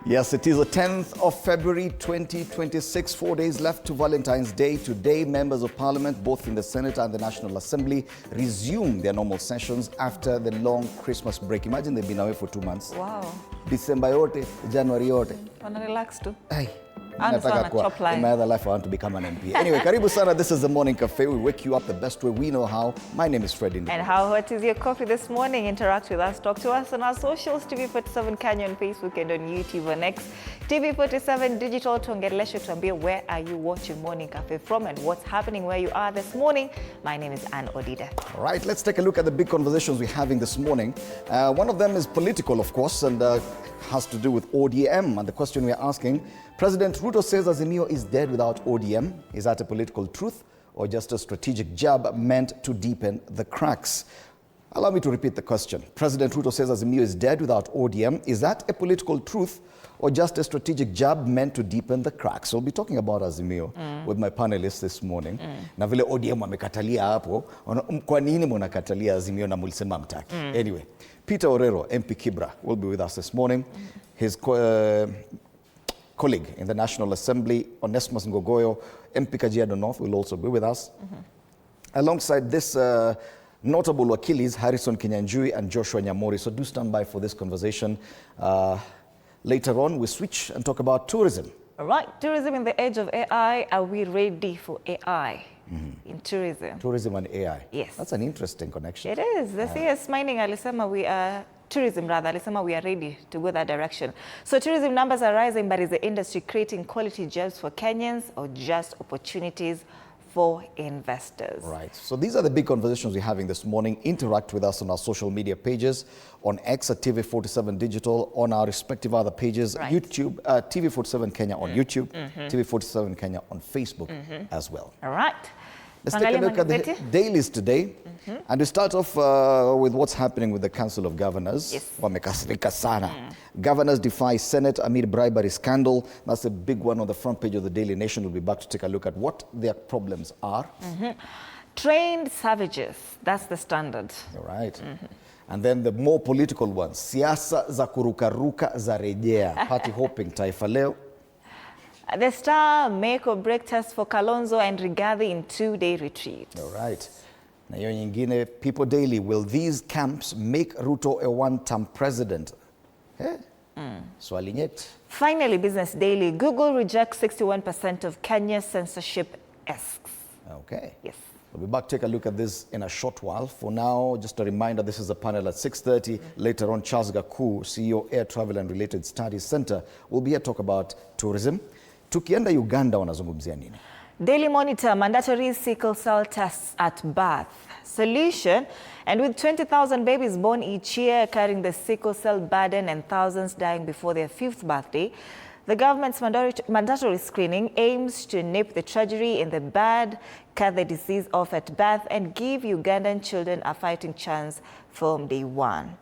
Yes, it is the 10th of February 2026, 4 days left to Valentine's Day. Today, members of parliament, both in the Senate and the National Assembly, resume their normal sessions after the long Christmas break. Imagine they've been away for 2 months. Wow. December yote, January yote. Wanna relax too? Ay. In my other life, I want to become an MP. Anyway, karibu sana. This is the Morning Cafe. We wake you up the best way we know how. My name is Fred. And how hot is your coffee this morning? Interact with us. Talk to us on our socials. TV47 Kenya on Facebook and on YouTube and X. TV47 Digital. Tuongeleshe tuambie, where are you watching Morning Cafe from and what's happening where you are this morning? My name is Ann Odida. All right, let's take a look at the big conversations we're having this morning. One of them is political, of course, and has to do with ODM. And the question we're asking, President Ruto says Azimio is dead without ODM. Is that a political truth or just a strategic jab meant to deepen the cracks? Allow me to repeat the question. President Ruto says Azimio is dead without ODM. Is that a political truth or just a strategic jab meant to deepen the cracks? We'll be talking about Azimio with my panelists this morning. Na vile ODM wamekatalia hapo, kwa nini mnakatalia Azimio na mulisema mtaki? Anyway, Peter Orero, MP Kibra, will be with us this morning. His colleague in the National Assembly, Onesimus Ngogoyo, MP Kajiado North, will also be with us. Alongside this notable wakilis, Harrison Kinyanjui and Joshua Nyamori. So do stand by for this conversation. Later on, we switch and talk about tourism. All right, tourism in the age of AI. Are we ready for AI in tourism? Tourism and AI. Yes. That's an interesting connection. It is. The CS Mining alisema tourism alisema we are ready to go that direction. So tourism numbers are rising, but is the industry creating quality jobs for Kenyans or just opportunities for investors? Right. So these are the big conversations we're having this morning. Interact with us on our social media pages, on X at TV47 Digital, on our respective other pages, right. YouTube, TV47 Kenya on YouTube, TV47 Kenya on Facebook as well. All right. Let's take a look at the dailies today. And we start off with what's happening with the Council of Governors. Yes. Wamekasirika sana. Governors defy Senate amid bribery scandal. That's a big one on the front page of the Daily Nation. We'll be back to take a look at what their problems are. Trained savages. That's the standard. All right. And then the more political ones. Siasa za kurukaruka za rejea. Party hopping taifa leo. The Star make or break test for Kalonzo and Rigathi in 2-day retreat. All right. Na hiyo nyingine, People Daily, will these camps make Ruto a one-term president? Swali nyeti. Finally, Business Daily, Google rejects 61% of Kenya's censorship asks. Okay. Yes. We'll be back to take a look at this in a short while. For now, just a reminder, this is a panel at 6:30. Later on, Charles Gaku, CEO, Air Travel and Related Studies Center, will be here to talk about tourism. Tukienda Uganda, wanazungumzia nini? Daily Monitor, mandatory sickle cell tests at birth. Solution, and with 20,000 babies born each year carrying the sickle cell burden and thousands dying before their 5th birthday, the government's mandatory screening aims to nip the tragedy in the bud, cut the disease off at birth, and give Ugandan children a fighting chance from day one.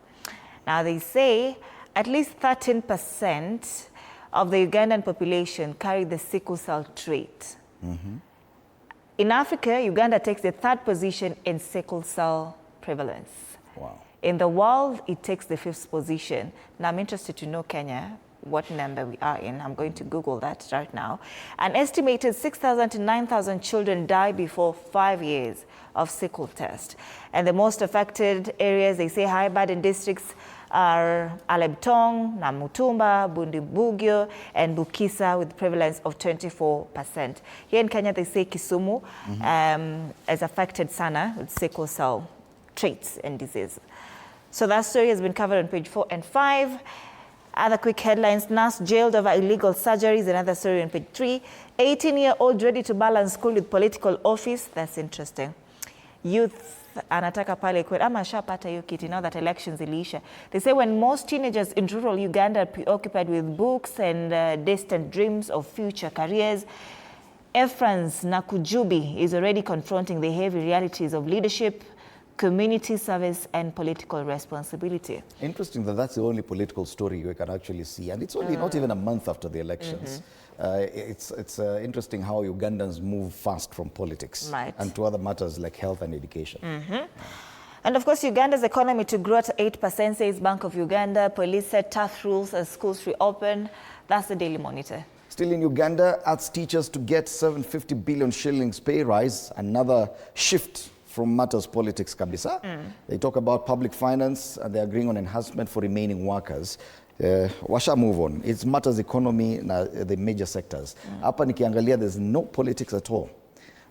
Now, they say at least 13% of the Ugandan population carry the sickle cell trait. In Africa, Uganda takes the 3rd position in sickle cell prevalence. Wow. In the world, it takes the 5th position. Now, I'm interested to know, Kenya, what number we are in. I'm going to Google that right now. An estimated 6,000 to 9,000 children die before 5 years of sickle test. And the most affected areas, they say high burden districts, are Alebtong, Namutumba, Bundibugyo, and Bukisa with prevalence of 24%. Here in Kenya, they say Kisumu is affected sana with sickle cell traits and disease. So that story has been covered on page 4 and 5. Other quick headlines, nurse jailed over illegal surgeries, another story on page 3. 18-year-old ready to balance school with political office. That's interesting. Youth anataka pale kweli ama shapata hiyo kiti now that elections iliisha. They say when most teenagers in rural Uganda are preoccupied with books and distant dreams of future careers, Efrans Nakujubi is already confronting the heavy realities of leadership, community service and political responsibility. Interesting that that's the only political story you can actually see, and it's only not even a month after the elections. It's interesting how Ugandans move fast from politics and to other matters like health and education. And of course, Uganda's economy to grow at 8%, says Bank of Uganda. Police set tough rules as schools reopen. That's the Daily Monitor. Still in Uganda, asks teachers to get 750 billion shillings pay rise, another shift from matters politics kabisa. They talk about public finance and they're agreeing on enhancement for remaining workers. Washa move on. It's matters economy na the major sectors. Hapa nikiangalia, there's no politics at all.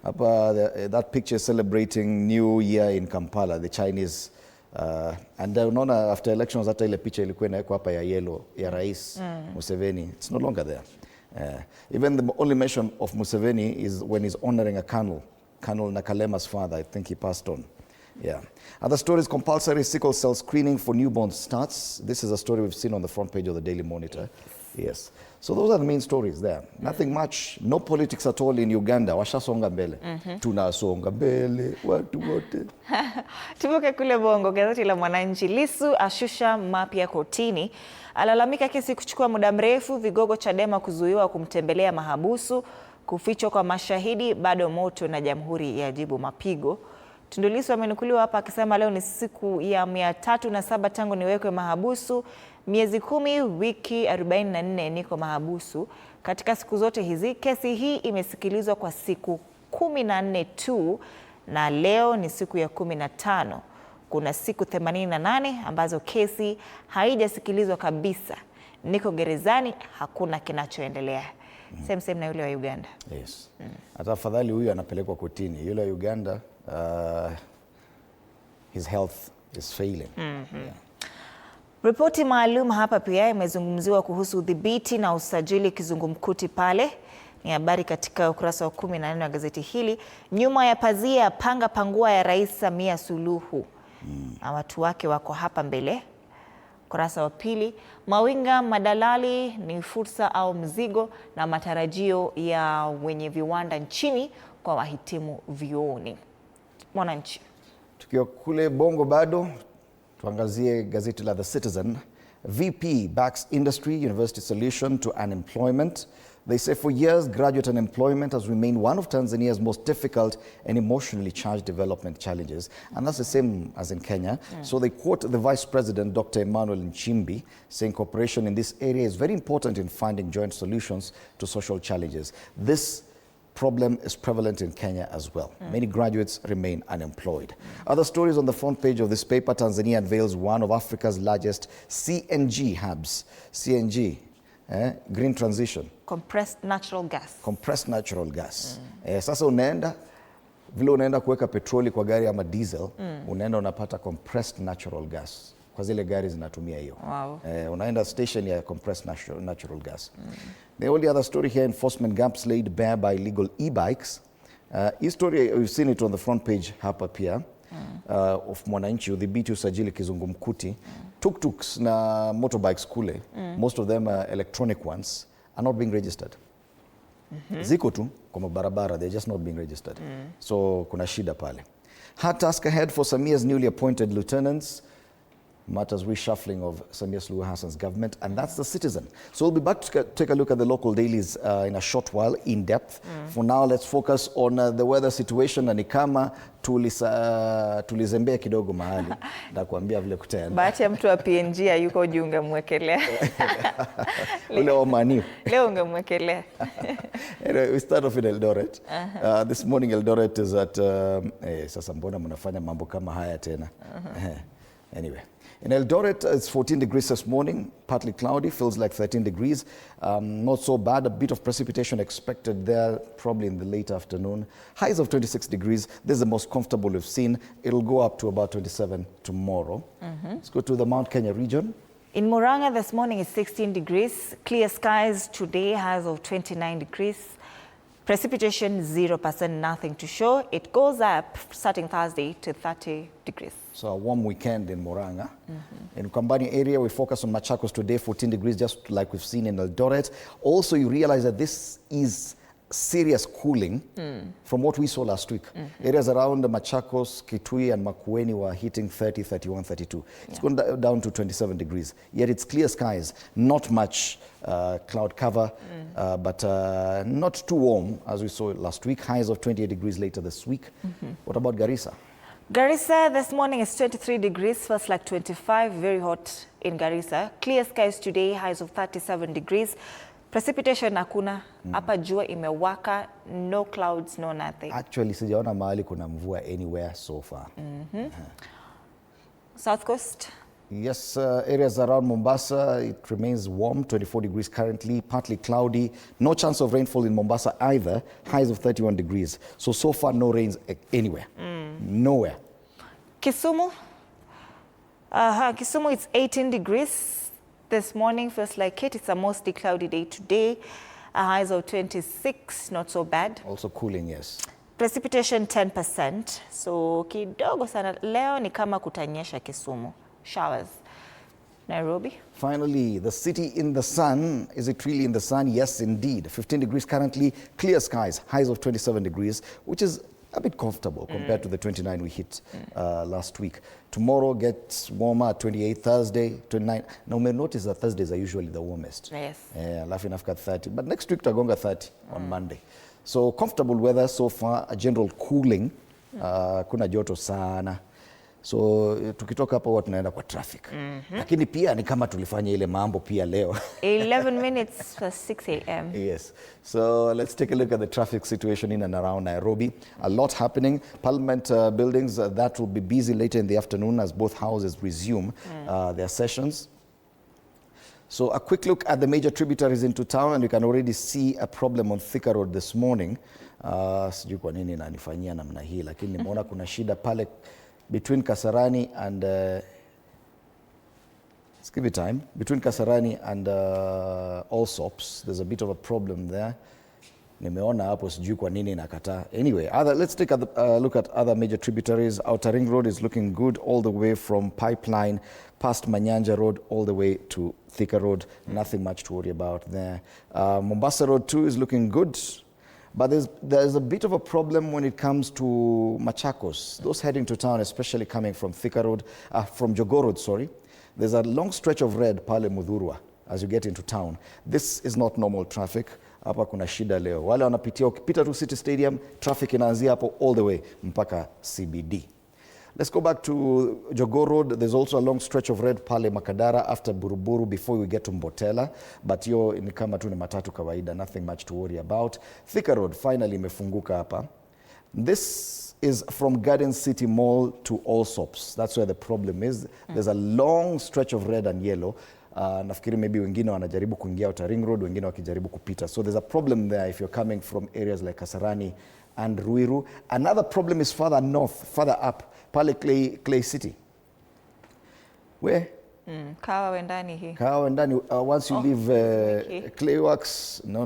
That picture is celebrating New Year in Kampala, the Chinese. And unaona after elections hata ile picha ilikuwa inawekwa hapa ya yellow ya Rais Museveni. It's no longer there. Even the only mention of Museveni is when he's honoring a colonel Nakalema's father. I think he passed on. Yeah. Other stories: compulsory sickle cell screening for newborns starts. This is a story we've seen on the front page of the Daily Monitor. Yes. So those are the main stories there. Nothing much, no politics at all in Uganda. Washasonga mbele. Tunasonga mbele, watu wote. Tuvuke kule Bongo, gazeti la Mwananchi. Lissu ashusha mapya kotini. Alalamika kesi kuchukua muda mrefu, vigogo Chadema kuzuiwa kumtembelea mahabusu, kufichwa kwa mashahidi bado moto na jamhuri ya jibu mapigo. Tundu Lissu amenukuliwa hapa akisema leo ni siku ya 307 tangu niwekwe mahabusu, miezi 10 wiki 44 niko mahabusu. Katika siku zote hizi kesi hii imesikilizwa kwa siku 14 tu na leo ni siku ya 15. Kuna siku 88 ambazo kesi haijasikilizwa kabisa. Niko gerezani, hakuna kinachoendelea. Same na yule wa Uganda. Yes. Hata afadhali huyu anapelekwa kotini. Yule wa Uganda, his health is failing. Yeah. Ripoti maalum hapa pia imezungumziwa kuhusu udhibiti na usajili kizungumkuti pale. Ni habari katika ukurasa wa 14 wa gazeti hili. Nyuma ya pazia panga pangua ya Rais Samia Suluhu. Na watu wake wako hapa mbele. Ukurasa wa 2, mawinga madalali ni fursa au mzigo, na matarajio ya wenye viwanda nchini kwa wahitimu vyuoni. Mwananchi. Tukiwa kule Bongo bado, tuangazie gazeti la The Citizen. VP backs industry university solution to unemployment. They say for years, graduate unemployment has remained one of Tanzania's most difficult and emotionally charged development challenges. And that's the same as in Kenya. So they quote the Vice President, Dr. Emmanuel Nchimbi, saying cooperation in this area is very important in finding joint solutions to social challenges. This problem is prevalent in Kenya as well. Many graduates remain unemployed. Other stories on the front page of this paper: Tanzania unveils one of Africa's largest CNG hubs. CNG, green transition. Compressed natural gas. Compressed natural gas. Sasa unaenda, vile unaenda kuweka petroli kwa gari ama diesel, unaenda unapata compressed natural gas. Kwa zile gari zinatumia hiyo. Wow. Unaenda station ya compressed natural gas. The only other story here: enforcement gaps laid bare by illegal e-bikes. Hii story, you've seen it on the front page hapa pia, of Mwananchi, udhibiti usajili kizungumkuti. Tuk-tuks na motorbikes kule, most of them are electronic ones, are not being registered. Ziko tu kwa barabara, they're just not being registered. So kuna shida pale. Hard task ahead for Samia's newly appointed lieutenants. Matters reshuffling of Samia Suluhu Hassan's government, and that's The Citizen. So we'll be back to take a look at the local dailies in a short while, in depth. For now, let's focus on the weather situation. Na ni kama tulizembea kidogo mahali na kuambia vile kutaenda. Bahati ya mtu wa PNG yuko juu, ungemwekelea. Ule wa Mani. Leo ungemwekelea. Anyway, we start off in Eldoret. This morning Eldoret is at sasa mbona mnafanya mambo kama haya tena? Anyway, in Eldoret, it's 14 degrees this morning, partly cloudy, feels like 13 degrees. Not so bad, a bit of precipitation expected there, probably in the late afternoon. Highs of 26 degrees, this is the most comfortable we've seen. It'll go up to about 27 tomorrow. Let's go to the Mount Kenya region. In Murang'a this morning it's 16 degrees, clear skies today, highs of 29 degrees. Precipitation 0%, nothing to show. It goes up starting Thursday to 30 degrees. So a warm weekend in Murang'a. In Kambani area, we focus on Machakos today, 14 degrees, just like we've seen in Eldoret. Also, you realize that this is serious cooling from what we saw last week. Areas around Machakos, Kitui and Makueni were hitting 30, 31, 32. It's gone down to 27 degrees. Yet it's clear skies, not much cloud cover, but not too warm as we saw last week. Highs of 28 degrees later this week. What about Garissa? Garissa this morning is 23 degrees, feels like 25, very hot in Garissa. Clear skies today, highs of 37 degrees. Precipitation hakuna, hapa jua imewaka, no clouds, no nothing. Actually, sijaona mahali kuna mvua anywhere so far. South Coast? Yes, areas around Mombasa, it remains warm, 24 degrees currently, partly cloudy. No chance of rainfall in Mombasa either, highs of 31 degrees. So far, no rains anywhere, nowhere. Kisumu? Kisumu, it's 18 degrees. This morning feels like it. It's a mostly cloudy day today. Highs of 26, not so bad. Also cooling, yes. Precipitation 10%. So kidogo sana. Leo ni kama kutanyesha Kisumu. Showers. Nairobi? Finally, the city in the sun. Is it really in the sun? Yes, indeed. 15 degrees currently, clear skies, highs of 27 degrees, which is a bit comfortable compared to the 29 we hit last week. Tomorrow gets warmer at 28, Thursday 29. Now, you may notice that Thursdays are usually the warmest. Yes. Laughing after 30. But next week, Tagonga 30 on Monday. So comfortable weather so far, a general cooling. Kuna joto sana. So tukitoka hapo huwa tunaenda kwa traffic. Lakini pia ni kama tulifanya ile mambo pia leo. 11 minutes for 6 a.m. Yes. So let's take a look at the traffic situation in and around Nairobi. A lot happening. Parliament buildings, that will be busy later in the afternoon as both houses resume their sessions. So a quick look at the major tributaries into town, and you can already see a problem on Thika Road this morning. Sijui kwa nini nanifanyia namna hii, lakini nimeona kuna shida pale between Kasarani and let's give it time. Between Kasarani and Allsops, there's a bit of a problem there. Nimeona hapo sijui kwa nini nakataa. Anyway, let's take a look at other major tributaries. Outer Ring Road is looking good all the way from Pipeline past Manyanja Road all the way to Thika Road. Nothing much to worry about there. Mombasa Road too is looking good. But there's a bit of a problem when it comes to Machakos. Those heading to town, especially coming from Thika Road, from Jogoo Road, sorry. There's a long stretch of red pale Mudhurwa as you get into town. This is not normal traffic. Hapa kuna shida leo. Wale wanapitia, ukipita to City Stadium, traffic inaanzia hapo all the way mpaka CBD. Let's go back to Jogoo Road. There's also a long stretch of red pale Makadara after Buruburu before we get to Mbotela. But hiyo ni kama tu ni matatu kawaida, nothing much to worry about. Thika Road finally imefunguka hapa. This is from Garden City Mall to Allsops. That's where the problem is. There's a long stretch of red and yellow. Nafikiri maybe wengine wanajaribu kuingia Outer Ring Road, wengine wakijaribu kupita. So there's a problem there if you're coming from areas like Kasarani and Ruiru. Another problem is further north, further up, pale Clay City. Where? Kawa wendani hii. Kawa wendani, once you leave Clayworks, no,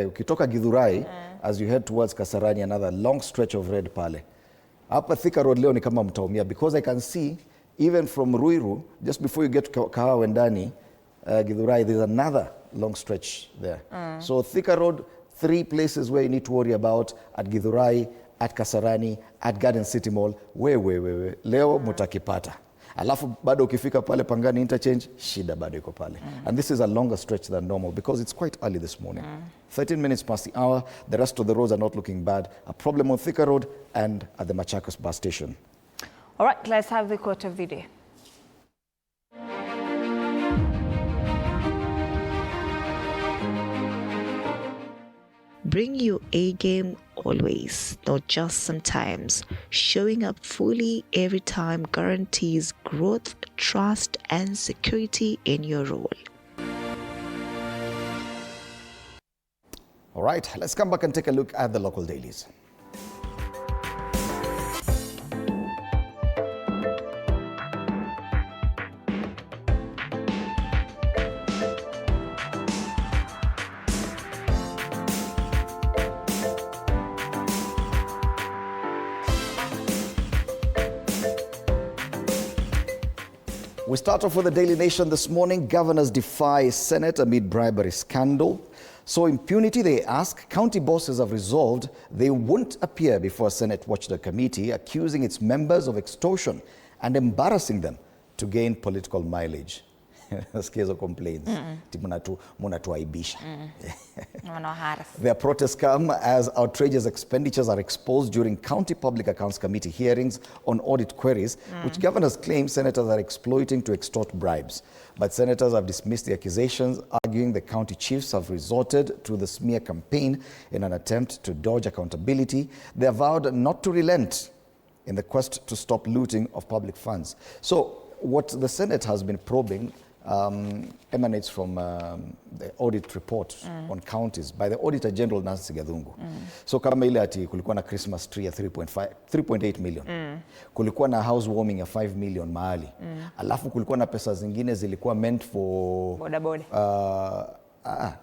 ukitoka Githurai, as you head towards Kasarani, another long stretch of red pale. Hapa Thika Road leo ni kama mtaumia, because I can see, even from Ruiru, just before you get to Kawa wendani, Githurai, there's another long stretch there. So Thika Road, 3 places where you need to worry about: at Githurai, at Kasarani, at Garden City Mall. Leo mutakipata. Alafu bado ukifika pale Pangani Interchange, shida bado iko pale. And this is a longer stretch than normal because it's quite early this morning. 13 minutes past the hour. The rest of the roads are not looking bad. A problem on Thika Road and at the Machakos bus station. All right, let's have the quote of the day. Bring your A game always, not just sometimes. Showing up fully every time guarantees growth, trust, and security in your role. All right, let's come back and take a look at the local dailies. We start off with the Daily Nation this morning. Governors defy Senate amid bribery scandal. So impunity, they ask. County bosses have resolved they won't appear before a Senate Watchdog Committee, accusing its members of extortion and embarrassing them to gain political mileage. Nasikia hizo complaints. Munatuaibisha. Wanaoharas. Their protests come as outrageous expenditures are exposed during County Public Accounts Committee hearings on audit queries, which governors claim senators are exploiting to extort bribes. But senators have dismissed the accusations, arguing the county chiefs have resorted to the smear campaign in an attempt to dodge accountability. They have vowed not to relent in the quest to stop looting of public funds. So what the Senate has been probing emanates from the audit report on counties by the Auditor General Nancy Gathungu. So kama ile ati kulikuwa na Christmas tree ya 3.8 million. Kulikuwa na housewarming ya 5 million mahali. Alafu kulikuwa na pesa zingine zilikuwa meant for bodaboda.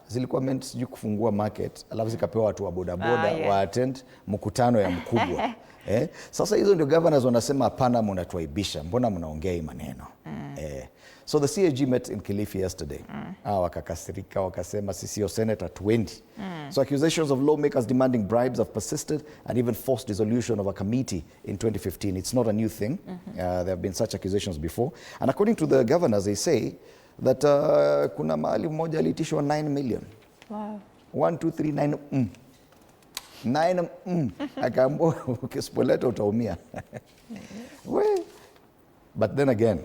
Zilikuwa meant sijui kufungua market, alafu zikapewa watu wa bodaboda wa attend mkutano ya mkubwa. Sasa hizo ndio governors wanasema hapana, mnatuaibisha, mbona mnaongea hii maneno. So the CAG met in Kilifi yesterday. Wakakasirika, wakasema sisi yo Senate at 20. So accusations of lawmakers demanding bribes have persisted and even forced dissolution of a committee in 2015. It's not a new thing. There have been such accusations before. And according to the governors, they say that kuna mahali mmoja alitishwa 9 million. Wow. 1, 2, 3, 9 akaambiwa ukisipoleta utaumia. But then again,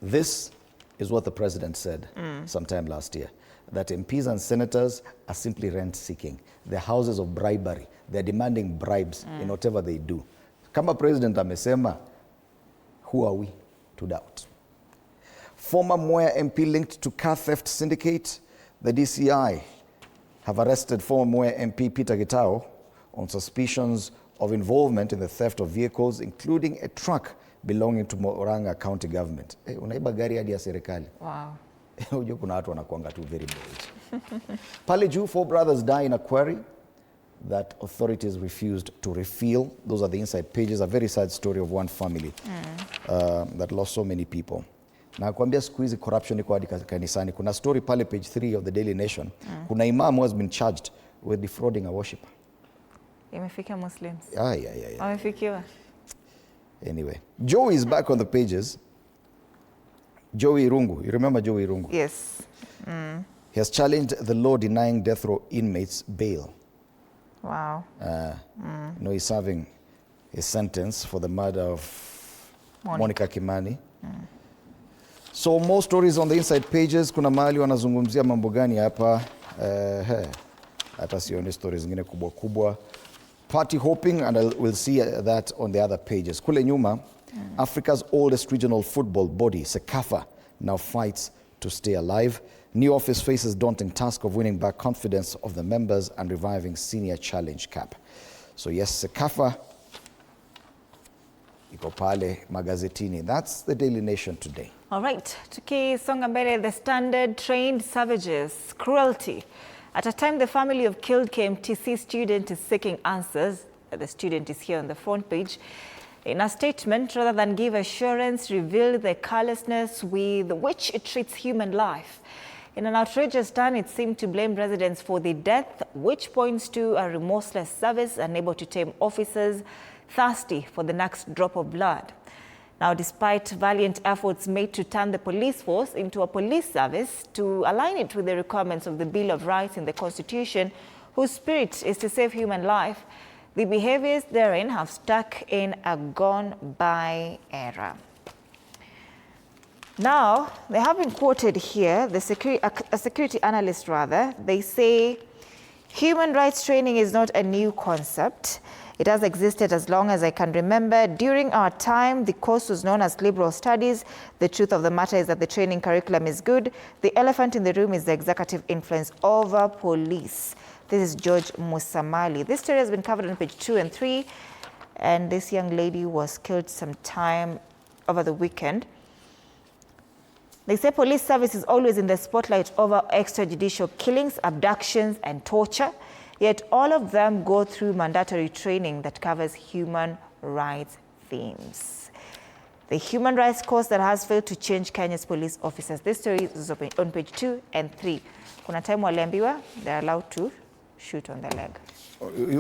this is what the president said sometime last year, that MPs and senators are simply rent-seeking. They're houses of bribery. They're demanding bribes in whatever they do. Kama president amesema, who are we to doubt? Former Mwea MP linked to car theft syndicate, the DCI have arrested former Mwea MP Peter Gitao on suspicions of involvement in the theft of vehicles, including a truck belonging to Murang'a County government. Unaiba gari hadi ya serikali. Wow. Unajua kuna watu wanakuanga tu very bold. Pale juu, 4 brothers die in a quarry that authorities refused to refill. Those are the inside pages. A very sad story of one family that lost so many people. Na kuambia siku hizi corruption iko hadi kanisani. Kuna story pale page 3 of the Daily Nation. Kuna imam who has been charged with defrauding a worshipper. Imefikia Muslims. Yeah. Wamefikiwa. Anyway, Joey is back on the pages. Joey Rungu. You remember Joey Rungu? Yes. He has challenged the law denying death row inmates bail. Wow. He's serving his sentence for the murder of Monica Kimani. So more stories on the inside pages. Kuna mahali wanazungumzia mambo gani hapa? Hata sioni stories zingine kubwa kubwa. Party hopping, and we'll see that on the other pages. Kule nyuma, Africa's oldest regional football body, SECAFA, now fights to stay alive. New office faces daunting task of winning back confidence of the members and reviving senior challenge cap. So yes, SECAFA, iko pale magazetini. That's the Daily Nation today. All right, tukisonga mbele, the Standard trained savages, cruelty. At a time the family of killed KMTC student is seeking answers. The student is here on the front page. In a statement, rather than give assurance, revealed the callousness with which it treats human life. In an outrageous turn, it seemed to blame residents for the death, which points to a remorseless service unable to tame officers thirsty for the next drop of blood. Now, despite valiant efforts made to turn the police force into a police service to align it with the requirements of the Bill of Rights in the Constitution, whose spirit is to save human life, the behaviors therein have stuck in a gone-by era. Now, they have been quoted here, a security analyst rather. They say, human rights training is not a new concept. It has existed as long as I can remember. During our time, the course was known as liberal studies. The truth of the matter is that the training curriculum is good. The elephant in the room is the executive influence over police. This is George Musamali. This story has been covered on page 2 and 3. And this young lady was killed sometime over the weekend. They say police service is always in the spotlight over extrajudicial killings, abductions, and torture. Yet all of them go through mandatory training that covers human rights themes. The human rights course that has failed to change Kenya's police officers. This story is on page 2 and 3. Kuna time waliambiwa they're allowed to shoot on the leg.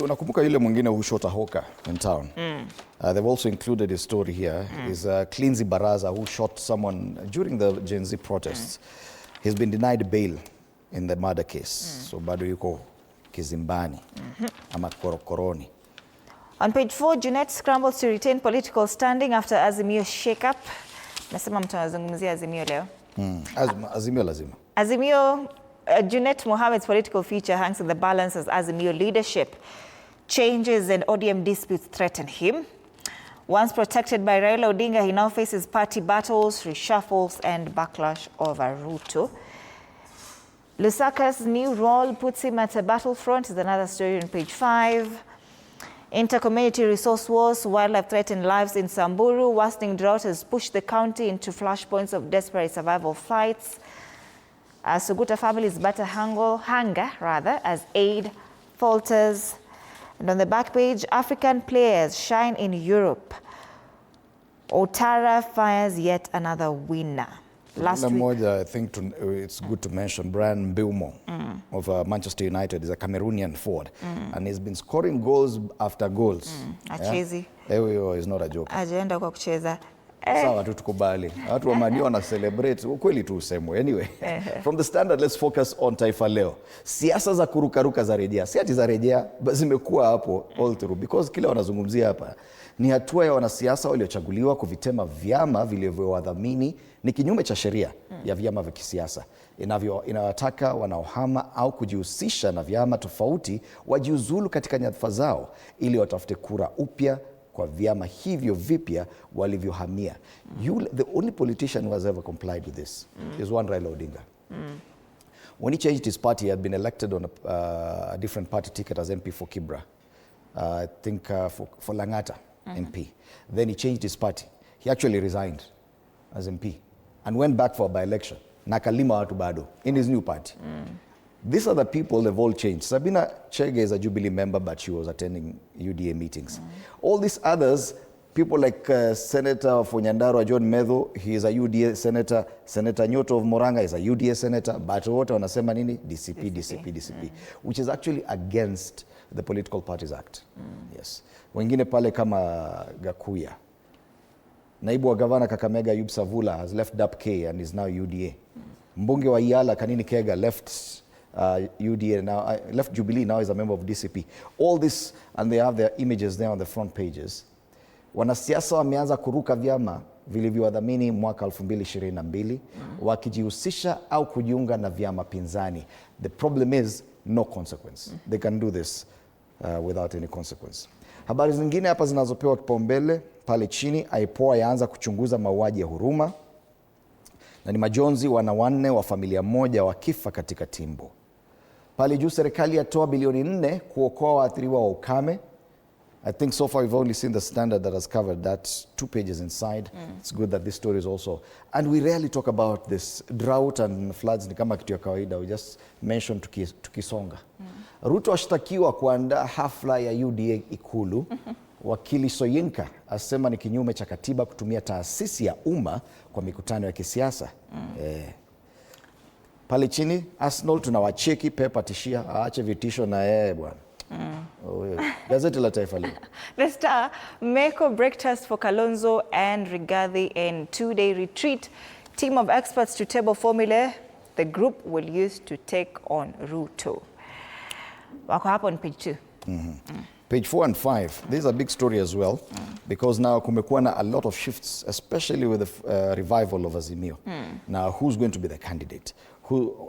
Unakumbuka yule mwingine who shot a hawker in town? They've also included his story here. Is Cleansy Baraza, who shot someone during the Gen Z protests. He's been denied bail in the murder case. So bado yuko kizimbani ama korokoroni. On page 4, Junet scrambles to retain political standing after Azimio shake-up. Nasema mtu anazungumzia Azimio leo. Azimio lazima. Azimio, Junet Mohammed's political future hangs in the balance as Azimio leadership changes and ODM disputes threaten him. Once protected by Raila Odinga, he now faces party battles, reshuffles, and backlash over Ruto. Lusaka's new role puts him at a battlefront is another story on page 5. Inter-community resource wars, wildlife threatened lives in Samburu. Worsening drought has pushed the county into flashpoints of desperate survival fights. Suguta families batter hunger as aid falters. And on the back page, African players shine in Europe. Otara fires yet another winner. Last week, I think it's good to mention Brian Mbeumo of Manchester United is a Cameroonian forward, and he's been scoring goals after goals. Achezi. Ewe is not a joke. Ajaenda kwa kucheza. Sawa tu tukubali. Watu wa Mani wana celebrate ukweli tu usemwe. Anyway, from the Standard, let's focus on Taifa Leo. Siasa za kurukaruka za rejea. Si ati za rejea, zimekuwa hapo all through because kile wanazungumzia hapa ni hatua ya wanasiasa waliochaguliwa kuvitema vyama vilivyowadhamini ni kinyume cha sheria ya vyama vya kisiasa. Inawataka wanaohama au kujihusisha na vyama tofauti wajiuzulu katika nyadhifa zao ili watafute kura upya kwa vyama hivyo vipya walivyohamia. The only politician who has ever complied with this is one Raila Odinga. When he changed his party, he had been elected on a different party ticket as MP for Kibra. I think for Langata MP. Then he changed his party. He actually resigned as MP and went back for a by-election. Nakalima watu bado in his new party. These are the people they've all changed. Sabina Chege is a Jubilee member, but she was attending UDA meetings. All these others, people like Senator Fonyandarwa John Medho, he is a UDA senator. Senator Nyoto of Moranga is a UDA senator. But wote wanasema nini? DCP. Which is actually against the Political Parties Act. Yes. Wengine pale kama Gakuya. Naibu wa gavana Kakamega Ayub Savula has left DAP-K and is now UDA. Mbunge wa Iyala Kanini Kega left UDA now, left Jubilee, now is a member of DCP. All this, and they have their images there on the front pages. Wanasiasa wameanza kuruka vyama vilivyowadhamini mwaka 2022 wakijihusisha au kujiunga na vyama pinzani. The problem is no consequence. They can do this without any consequence. Habari zingine hapa zinazopewa kipaumbele pale chini, IPOA yaanza kuchunguza mauaji ya huruma. Na ni majonzi wanne wa familia moja wakifa katika Timbo. Pale juu serikali yatoa bilioni 4 kuokoa waathiriwa wa ukame. I think so far we've only seen the Standard that has covered that, 2 pages inside. It's good that this story is also, and we rarely talk about this drought and floods, ni kama kitu ya kawaida, we just mention tukisonga. Ruto ashtakiwa kuandaa hafla ya UDA Ikulu. Wakili Soyinka asema ni kinyume cha katiba kutumia taasisi ya umma kwa mikutano ya kisiasa. Pale chini Arsenal tunawacheki, Pep atishia aache vitisho na yeye bwana. Gazeti la Taifa Leo. The Star, Meko breakfast for Kalonzo and Rigathi in 2-day retreat. Team of experts to table formula the group will use to take on Ruto. Wako hapo on page 2. Page 4 and 5, this is a big story as well, because now kumekuwa na a lot of shifts, especially with the revival of Azimio. Now, who's going to be the candidate?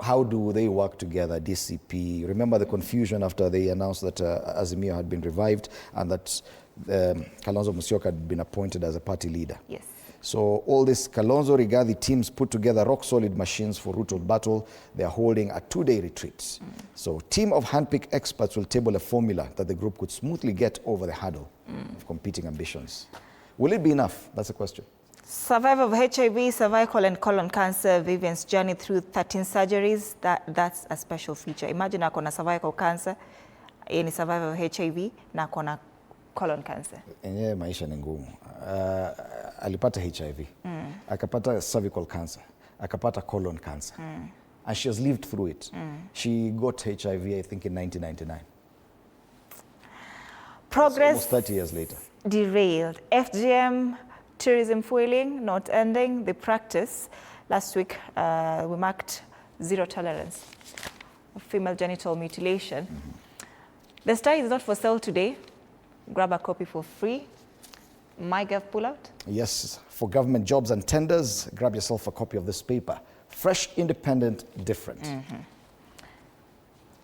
How do they work together, DCP? Remember the confusion after they announced that Azimio had been revived and that Kalonzo Musyoka had been appointed as a party leader. Yes. So all this Kalonzo Rigathi teams put together rock-solid machines for Ruto battle. They are holding a 2-day retreat. So team of handpicked experts will table a formula that the group could smoothly get over the hurdle of competing ambitions. Will it be enough? That's the question. Survivor of HIV, cervical and colon cancer, Vivian's journey through 13 surgeries, that's a special feature. Imagine akona cervical cancer, ni survivor of HIV, na akona colon cancer. Enyewe maisha ni ngumu. Alipata HIV, akapata cervical cancer, akapata colon cancer, and she has lived through it. She got HIV, I think, in 1999. Progress almost 30 years later. Derailed. FGM tourism fueling not ending the practice. Last week, we marked zero tolerance of female genital mutilation. The Star is not for sale today. Grab a copy for free. MyGov pullout? Yes, for government jobs and tenders, grab yourself a copy of this paper. Fresh, independent, different.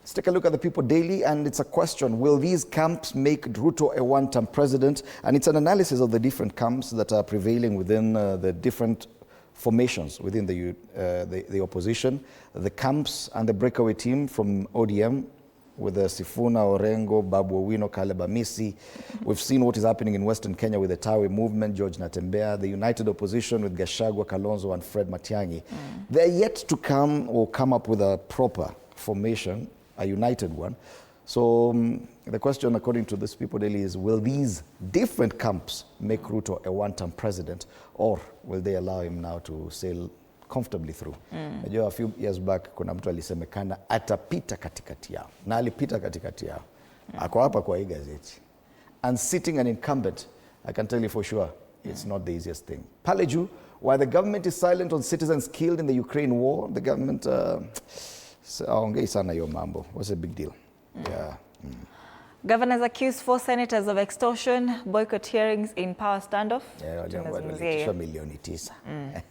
Let's take a look at the People Daily, and it's a question: will these camps make Ruto a one-term president? And it's an analysis of the different camps that are prevailing within the different formations within the opposition. The camps and the breakaway team from ODM, with Sifuna, Orengo, Babu Owino, Caleb Amisi. We've seen what is happening in Western Kenya with the Tawi movement, George Natembeya, the united opposition with Gachagua, Kalonzo, and Fred Matiang'i. They're yet to come up with a proper formation, a united one. So the question, according to this People Daily, is will these different camps make Ruto a one-term president, or will they allow him now to sail comfortably through? Najua a few years back kuna mtu alisemekana atapita katikati yao, na alipita katikati yao. Ako hapa kwa hii gazeti. And sitting an incumbent, I can tell you for sure, it's not the easiest thing. Pale juu, while the government is silent on citizens killed in the Ukraine war, the government aongei sana hiyo mambo. What's the big deal? Yeah. Governors accuse 4 senators of extortion, boycott hearings in power standoff. Yeah, milioni 9.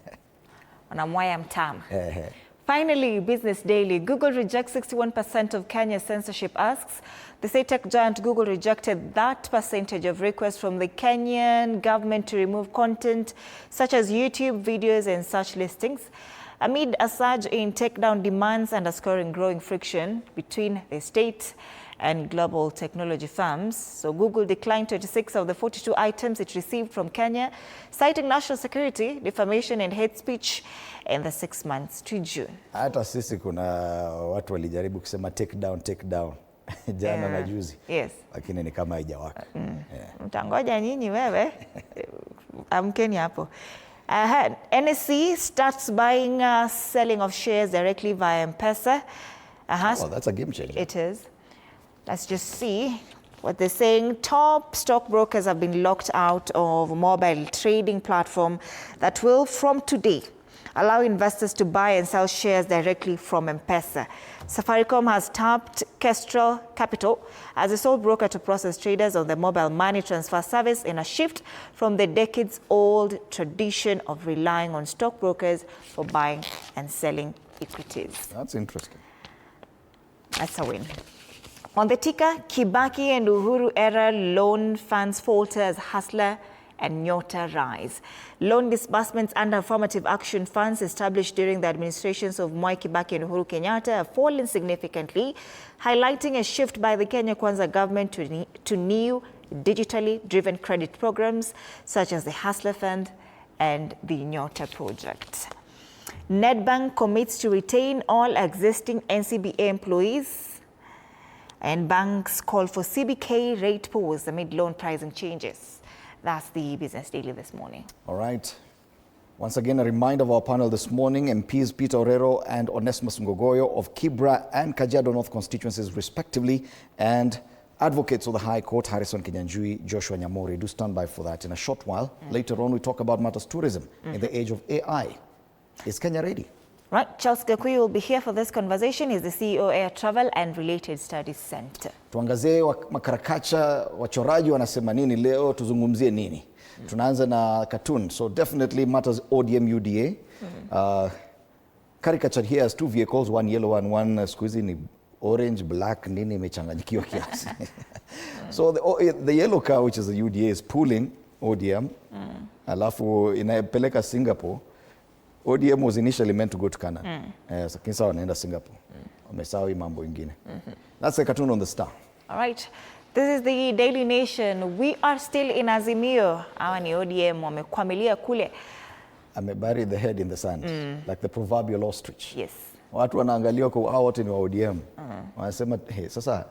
Wanamwaya mtama. Finally, Business Daily. Google rejects 61% of Kenya's censorship asks. The say tech giant Google rejected that percentage of requests from the Kenyan government to remove content such as YouTube videos and such listings, amid a surge in takedown demands underscoring growing friction between the state and global technology firms. So Google declined 26 of the 42 items it received from Kenya, citing national security, defamation and hate speech in the 6 months to June. Hata sisi kuna watu walijaribu kusema take down jana na juzi. Yes. Lakini ni kama haijawaka. Mtangoja nyinyi wewe. Amkeni hapo. NSC starts buying selling of shares directly via M-Pesa. Oh, that's a game changer. It is. Let's just see what they're saying. Top stockbrokers have been locked out of mobile trading platform that will, from today, allow investors to buy and sell shares directly from M-Pesa. Safaricom has tapped Kestrel Capital as a sole broker to process traders on the mobile money transfer service in a shift from the decades-old tradition of relying on stockbrokers for buying and selling equities. That's interesting. That's a win. On the ticker, Kibaki and Uhuru era loan funds falter as Hustler and Nyota rise. Loan disbursements under affirmative action funds established during the administrations of Mwai Kibaki and Uhuru Kenyatta have fallen significantly, highlighting a shift by the Kenya Kwanza government to new digitally driven credit programs such as the Hustler Fund and the Nyota project. Nedbank commits to retain all existing NCBA employees, and banks call for CBK rate pause amid loan pricing changes. That's the Business Daily this morning. All right. Once again, a reminder of our panel this morning: MPs Peter Orero and Onesmus Ngogoyo of Kibra and Kajiado North constituencies, respectively, and advocates of the High Court, Harrison Kinyanjui, Joshua Nyamori. Do stand by for that in a short while. Later on, we talk about matters tourism in the age of AI. Is Kenya ready? Right, Charles Gakuyu will be here for this conversation. He's the CEO Air Travel and Related Studies Center. Tuangazie makarakacha, wachoraji wanasema nini leo, tuzungumzie nini. Tunaanza na cartoon, so definitely matters ODM UDA. Caricature here has 2 vehicles, one yellow one squeezy ni orange, black, nini imechanganyikiwa kiasi. So the yellow car, which is the UDA, is pulling ODM. Alafu inapeleka Singapore. ODM was initially meant to go to Canada. Lakini sawa wanaenda Singapore. Wamesahau hii mambo ingine. That's the cartoon on the Star. All right. This is the Daily Nation. We are still in Azimio. Hawa ni ODM wamekwamilia kule. Buried the head in the sand, like the proverbial ostrich. Yes. Watu wanaangalia kwa hao wote ni wa ODM. Wanasema hey, sasa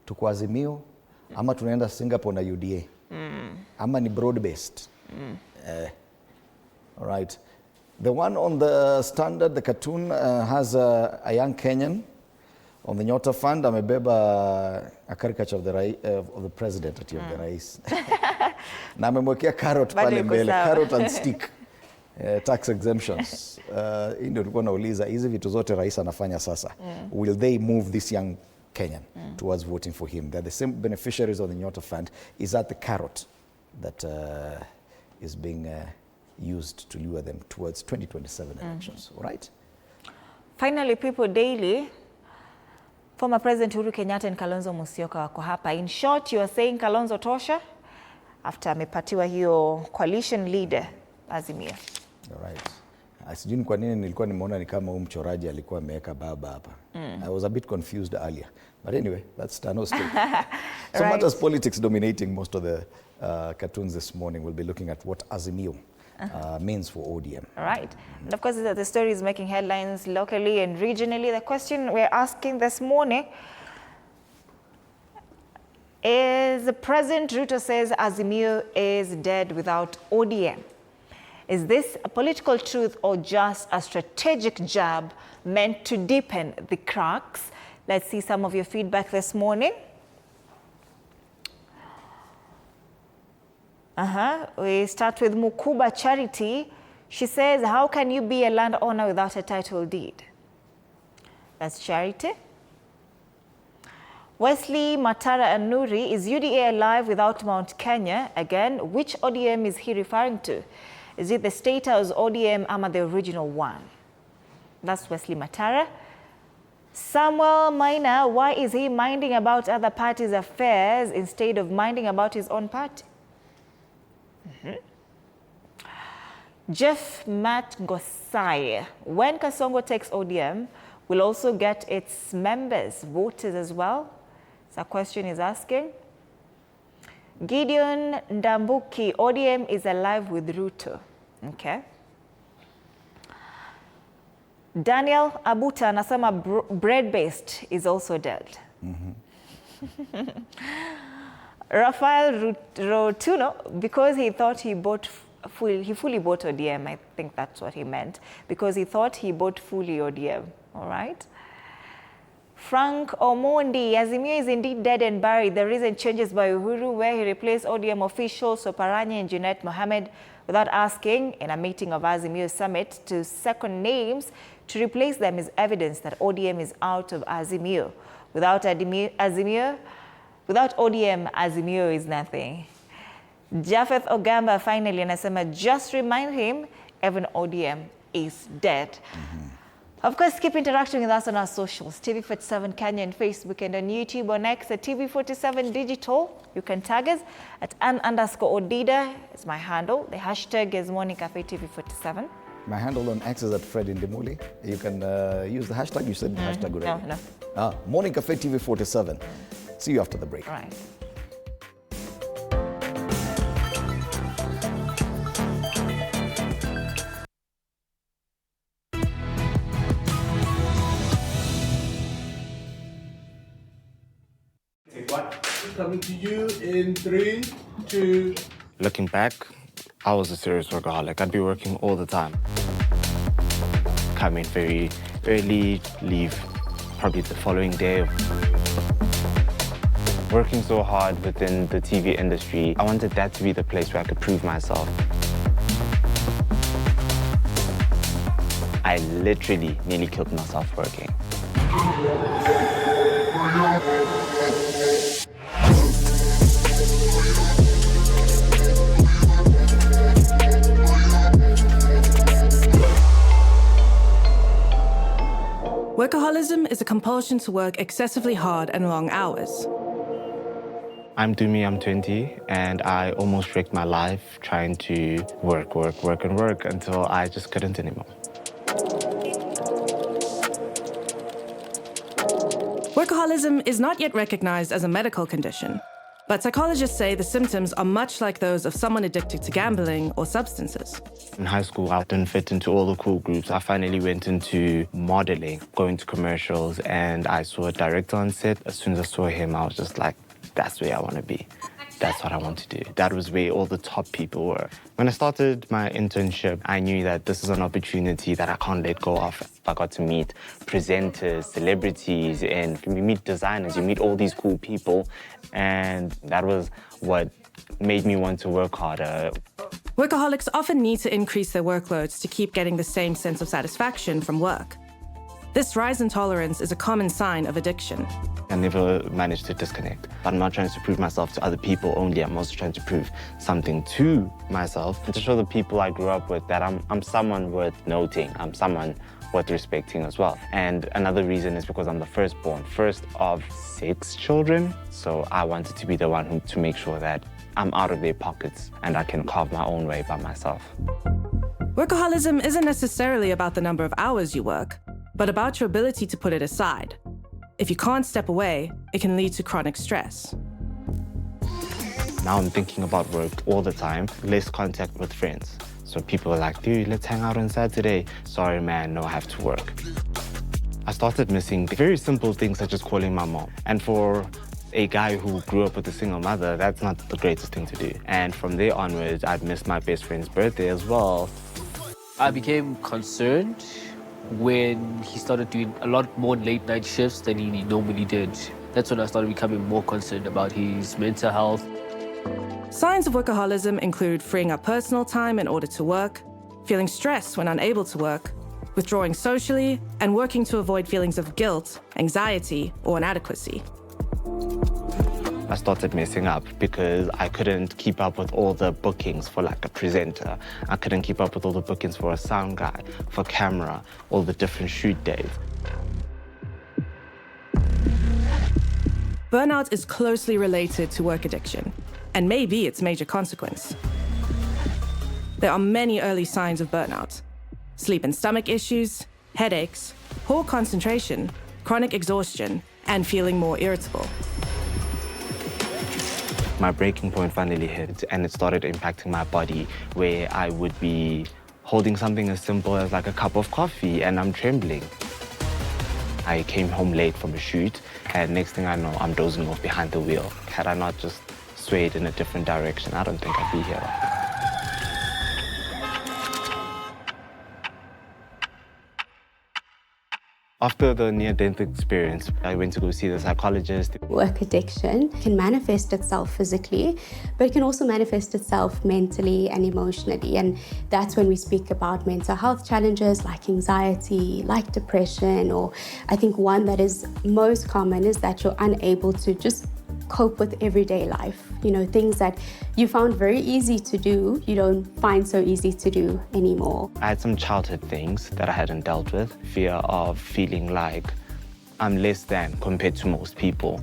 tuko Azimio ama tunaenda Singapore na UDA. Ama ni broad based. All right. The one on the standard, the cartoon, has a young Kenyan on the Nyota Fund. Amebeba a caricature of the president of the rais. Na amemwekea carrot pale mbele, carrot and stick. Tax exemptions. Hii ndio tulikuwa nauliza, hizi vitu zote rais anafanya sasa. Will they move this young Kenyan towards voting for him? They're the same beneficiaries of the Nyota Fund. Is that the carrot that is being used to lure them towards 2027 elections? All right? Finally, People Daily, former President Uhuru Kenyatta and Kalonzo Musyoka wako hapa. In short, you are saying Kalonzo tosha after amepatiwa hiyo coalition leader Azimio. All right. Sijui ni kwa nini nilikuwa nimeona ni kama huyu mchoraji alikuwa ameweka baba hapa. I was a bit confused earlier. But anyway, that's Tano's take. So much as politics dominating most of the cartoons this morning, we'll be looking at what Azimio means for ODM. All right. And of course, the story is making headlines locally and regionally. The question we're asking this morning is, President Ruto says Azimio is dead without ODM. Is this a political truth or just a strategic jab meant to deepen the cracks? Let's see some of your feedback this morning. We start with Mukuba Charity. She says, how can you be a landowner without a title deed? That's Charity. Wesley Matara Anuri, is UDA alive without Mount Kenya? Again, which ODM is he referring to? Is it the State House ODM or the original one? That's Wesley Matara. Samuel Maina, why is he minding about other parties' affairs instead of minding about his own party? Jeff Matt Gosai, when Kasongo takes ODM, will also get its members, voters as well? So a question is asking. Gideon Ndambuki, ODM is alive with Ruto. Okay. Daniel Abuta anasema bread-based is also dead. Rafael Rotuno, because he thought he fully bought ODM. I think that's what he meant. Because he thought he bought fully ODM. All right. Frank Omondi, Azimio is indeed dead and buried. The recent changes by Uhuru, where he replaced ODM officials Soparanya and Junet Mohammed without asking in a meeting of Azimio summit to second names to replace them, is evidence that ODM is out of Azimio. Without ODM, Azimio is nothing. Japheth Ogamba finally anasema, just remind him, even ODM is dead. Of course, keep interacting with us on our socials, TV47 Kenya on Facebook and on YouTube, on X at TV47 Digital. You can tag us at @Ann_Odida is my handle. The hashtag is Morning Cafe TV47. My handle on X is at Fred Indemuli. You can use the hashtag. You said the hashtag already. No. Morning Cafe TV47. See you after the break. All right. Coming to you in 3, 2. Looking back, I was a serious workaholic. I'd be working all the time. Come in very early, leave probably the following day. Working so hard within the TV industry, I wanted that to be the place where I could prove myself. I literally nearly killed myself working. Workaholism is a compulsion to work excessively hard and long hours. I'm Dumi, I'm 20, and I almost wrecked my life trying to work until I just couldn't anymore. Workaholism is not yet recognized as a medical condition, but psychologists say the symptoms are much like those of someone addicted to gambling or substances. In high school, I didn't fit into all the cool groups. I finally went into modeling, going to commercials, and I saw a director on set. As soon as I saw him, I was just like, that's where I want to be. that's what I want to do. That was where all the top people were. When I started my internship, I knew that this is an opportunity that I can't let go of. I got to meet presenters, celebrities, and you meet designers, you meet all these cool people, and that was what made me want to work harder. Workaholics often need to increase their workloads to keep getting the same sense of satisfaction from work. This rise in tolerance is a common sign of addiction. I never managed to disconnect. I'm not trying to prove myself to other people only. I'm also trying to prove something to myself and to show the people I grew up with that I'm someone worth noting. I'm someone worth respecting as well. And another reason is because I'm the firstborn, first of 6 children. So I wanted to be the one to make sure that I'm out of their pockets and I can carve my own way by myself. Workaholism isn't necessarily about the number of hours you work, but about your ability to put it aside. If you can't step away, it can lead to chronic stress. Now I'm thinking about work all the time, less contact with friends. So people are like, dude, let's hang out on Saturday. Sorry, man, no, I have to work. I started missing very simple things such as calling my mom. And for a guy who grew up with a single mother, that's not the greatest thing to do. And from there onwards, I'd missed my best friend's birthday as well. I became concerned when he started doing a lot more late night shifts than he normally did. That's when I started becoming more concerned about his mental health. Signs of workaholism include freeing up personal time in order to work, feeling stressed when unable to work, withdrawing socially, and working to avoid feelings of guilt, anxiety, or inadequacy. I started messing up because I couldn't keep up with all the bookings for like a presenter. I couldn't keep up with all the bookings for a sound guy, for camera, all the different shoot days. Burnout is closely related to work addiction, and may be its major consequence. There are many early signs of burnout: sleep and stomach issues, headaches, poor concentration, chronic exhaustion, and feeling more irritable. My breaking point finally hit, and it started impacting my body, where I would be holding something as simple as like a cup of coffee and I'm trembling. I came home late from a shoot, and next thing I know, I'm dozing off behind the wheel. Had I not just swayed in a different direction, I don't think I'd be here. After the near-death experience, I went to go see the psychologist. Work addiction can manifest itself physically, but it can also manifest itself mentally and emotionally. And that's when we speak about mental health challenges like anxiety, like depression, or I think one that is most common is that you're unable to just cope with everyday life. You know, things that you found very easy to do, you don't find so easy to do anymore. I had some childhood things that I hadn't dealt with. Fear of feeling like I'm less than compared to most people.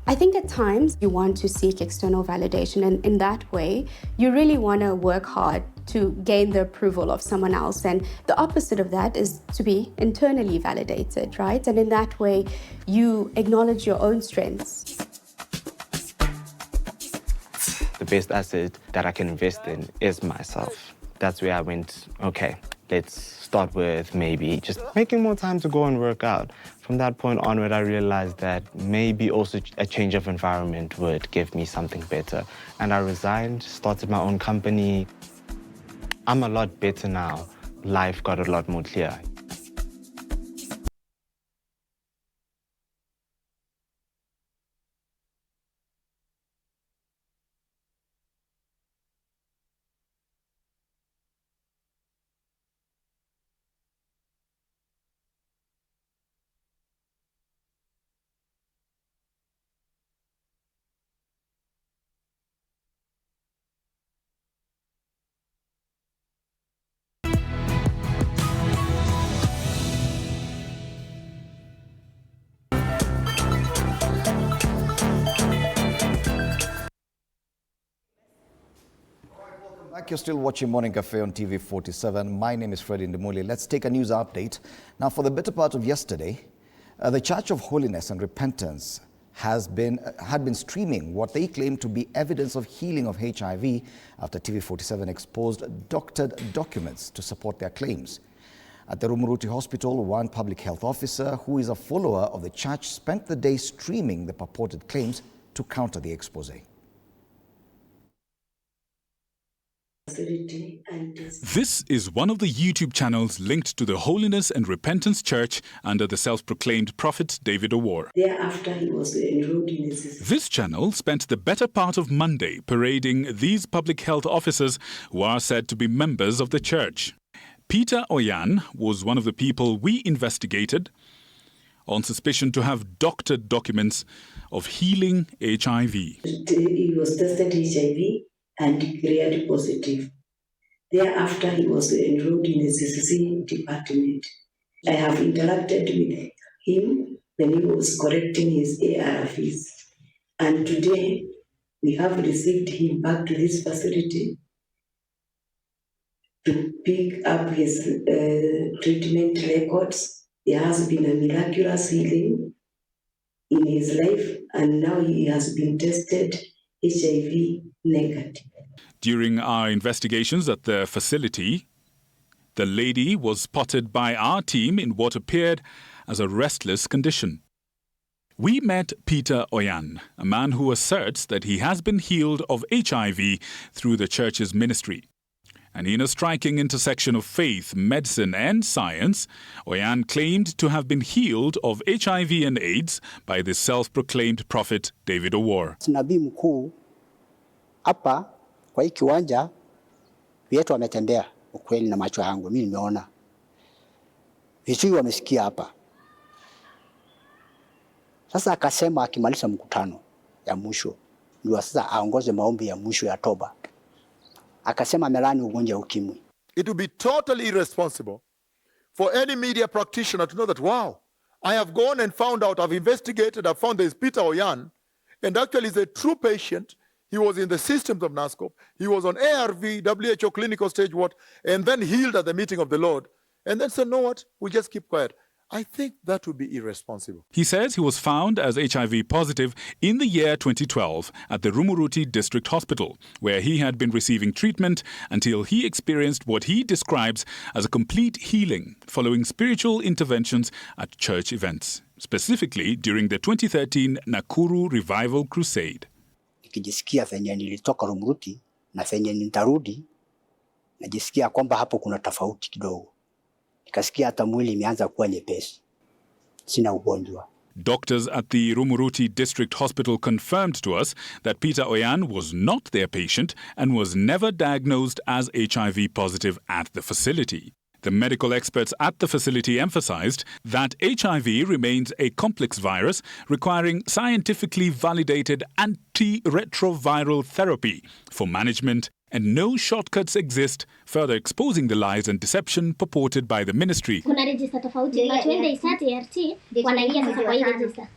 I think at times you want to seek external validation, and in that way, you really want to work hard to gain the approval of someone else. And the opposite of that is to be internally validated, right? And in that way, you acknowledge your own strengths. The best asset that I can invest in is myself. That's where I went, okay, let's start with maybe just making more time to go and work out. From that point onward, I realized that maybe also a change of environment would give me something better. And I resigned, started my own company. I'm a lot better now. Life got a lot more clear. You're still watching Morning Cafe on TV 47. My name is Freddie Ndimuli. Let's take a news update. Now, for the better part of yesterday, the Church of Holiness and Repentance had been streaming what they claim to be evidence of healing of HIV after TV 47 exposed doctored documents to support their claims. At the Ruto Hospital, one public health officer who is a follower of the church spent the day streaming the purported claims to counter the expose. This is one of the YouTube channels linked to the Holiness and Repentance Church under the self-proclaimed prophet David Owor. Thereafter, he was enrolled in This channel spent the better part of Monday parading these public health officers who are said to be members of the church. Peter Oyan was one of the people we investigated on suspicion to have doctored documents of healing HIV. He was tested HIV and declared positive. Thereafter, he was enrolled in the CCC department. I have interacted with him when he was correcting his ARVs. And today, we have received him back to this facility to pick up his treatment records. There has been a miraculous healing in his life, and now he has been tested HIV negative. During our investigations at the facility, the lady was spotted by our team in what appeared as a restless condition. We met Peter Oyan, a man who asserts that he has been healed of HIV through the church's ministry. And in a striking intersection of faith, medicine and science, Oyan claimed to have been healed of HIV and AIDS by the self-proclaimed prophet David Owor. Nabii mkuu hapa kwa hii kiwanja vyetu wametembea ukweli na macho yangu, mimi nimeona vizuri, wamesikia hapa. Sasa akasema akimaliza mkutano ya mwisho ndio sasa aongoze maombi ya mwisho ya toba. Akasema amelani ugonjwa ukimwi. It would be totally irresponsible for any media practitioner to know that, wow, I have gone and found out, I've investigated, I've found there's Peter Oyan, and actually he's a true patient. He was in the systems of NASCOP. He was on ARV, WHO clinical stage what, and then healed at the meeting of the Lord. And then said, know what, we just keep quiet. I think that would be irresponsible. He says he was found as HIV positive in the year 2012 at the Rumuruti District Hospital, where he had been receiving treatment until he experienced what he describes as a complete healing following spiritual interventions at church events, specifically during the 2013 Nakuru Revival Crusade. Nikijisikia venye nilitoka Rumuruti na venye nitarudi, najisikia kwamba hapo kuna tofauti kidogo. Nikasikia hata mwili imeanza kuwa nyepesi. Sina ugonjwa. Doctors at the Rumuruti District Hospital confirmed to us that Peter Oyan was not their patient and was never diagnosed as HIV positive at the facility. The medical experts at the facility emphasized that HIV remains a complex virus requiring scientifically validated antiretroviral therapy for management, and no shortcuts exist, further exposing the lies and deception purported by the ministry. Kuna register tofauti. Watu wende isati RT wanaingia sasa kwa hii register.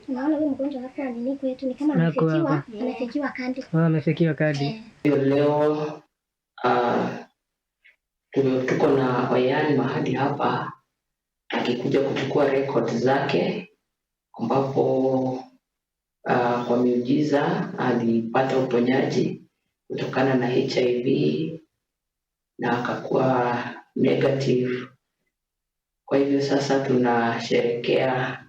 Tunaona huyu mgonjwa hapa nini kwetu ni kama amefikiwa kadi. Amefikiwa kadi. Leo tuko na Oyan mahali hapa akikuja kuchukua records zake, ambapo kwa miujiza alipata uponyaji kutokana na HIV na akakuwa negative. Kwa hivyo sasa tunasherekea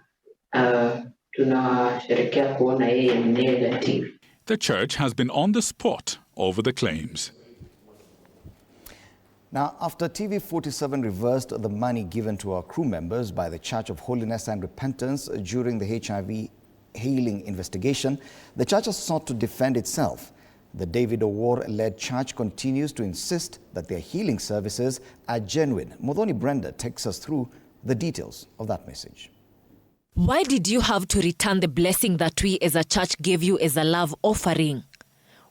kuona yeye ni negative. The church has been on the spot over the claims. Now, after TV47 reversed the money given to our crew members by the Church of Holiness and Repentance during the HIV healing investigation, the church has sought to defend itself. The David Owor-led church continues to insist that their healing services are genuine. Modoni Brenda takes us through the details of that message. Why did you have to return the blessing that we as a church gave you as a love offering?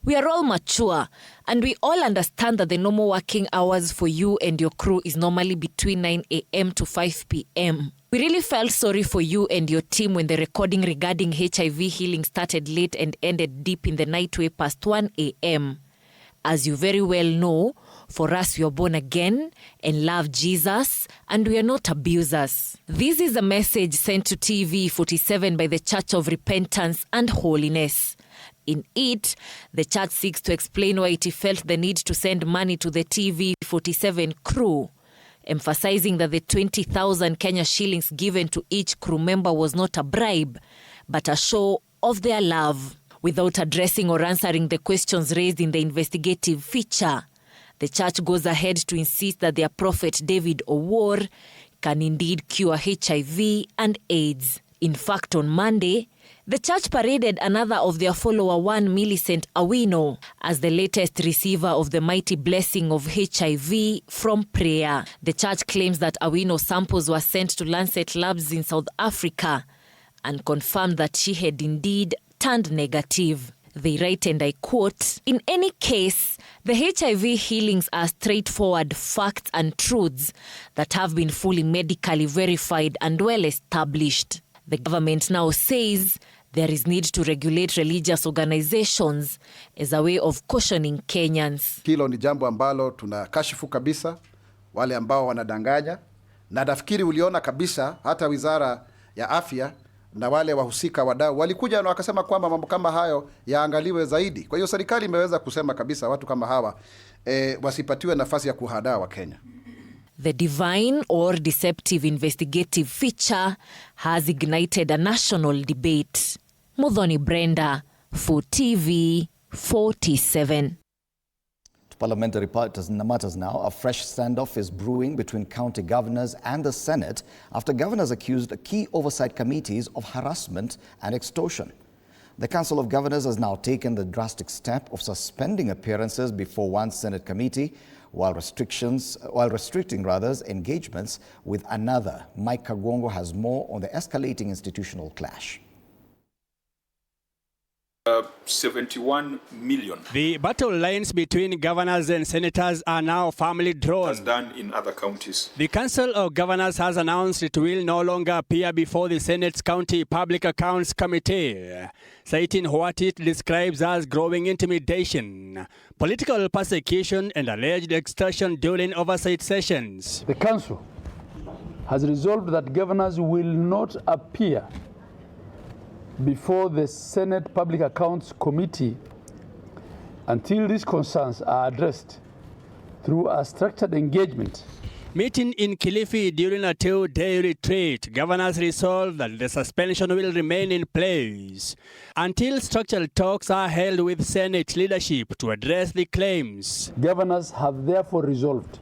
We are all mature and we all understand that the normal working hours for you and your crew is normally between 9 a.m. to 5 p.m. We really felt sorry for you and your team when the recording regarding HIV healing started late and ended deep in the night way past 1 a.m. As you very well know, for us we are born again and love Jesus and we are not abusers. This is a message sent to TV47 by the Church of Repentance and Holiness. In it, the church seeks to explain why it felt the need to send money to the TV47 crew, emphasizing that the 20,000 Kenya shillings given to each crew member was not a bribe, but a show of their love. without addressing or answering the questions raised in the investigative feature. The church goes ahead to insist that their prophet David Owuor can indeed cure HIV and AIDS. In fact, on Monday, the church paraded another of their follower, one Millicent Awino, as the latest receiver of the mighty blessing of HIV from prayer. The church claims that Awino samples were sent to Lancet Labs in South Africa and confirmed that she had indeed turned negative. They write, and I quote, "In any case, the HIV healings are straightforward facts and truths that have been fully medically verified and well established." The government now says there is need to regulate religious organizations as a way of cautioning Kenyans. Hilo ni jambo ambalo tunakashifu kabisa wale ambao wanadanganya, na nafikiri uliona kabisa hata Wizara ya Afya na wale wahusika wadau walikuja na wakasema kwamba mambo kama hayo yaangaliwe zaidi. Kwa hiyo serikali imeweza kusema kabisa watu kama hawa wasipatiwe nafasi ya kuhadaa wa Kenya. The divine or deceptive investigative feature has ignited a national debate. Muthoni Brenda, for TV 47. To parliamentary matters now, a fresh standoff is brewing between county governors and the Senate after governors accused key oversight committees of harassment and extortion. The Council of Governors has now taken the drastic step of suspending appearances before one Senate committee while restricting engagements with another. Mike Kagwongo has more on the escalating institutional clash. 71 million. The battle lines between governors and senators are now firmly drawn. As done in other counties. The Council of Governors has announced it will no longer appear before the Senate's County Public Accounts Committee, citing what it describes as growing intimidation, political persecution, and alleged extortion during oversight sessions. The Council has resolved that governors will not appear before the Senate Public Accounts Committee until these concerns are addressed through a structured engagement. Meeting in Kilifi during a 2-day retreat, governors resolved that the suspension will remain in place until structured talks are held with Senate leadership to address the claims. Governors have therefore resolved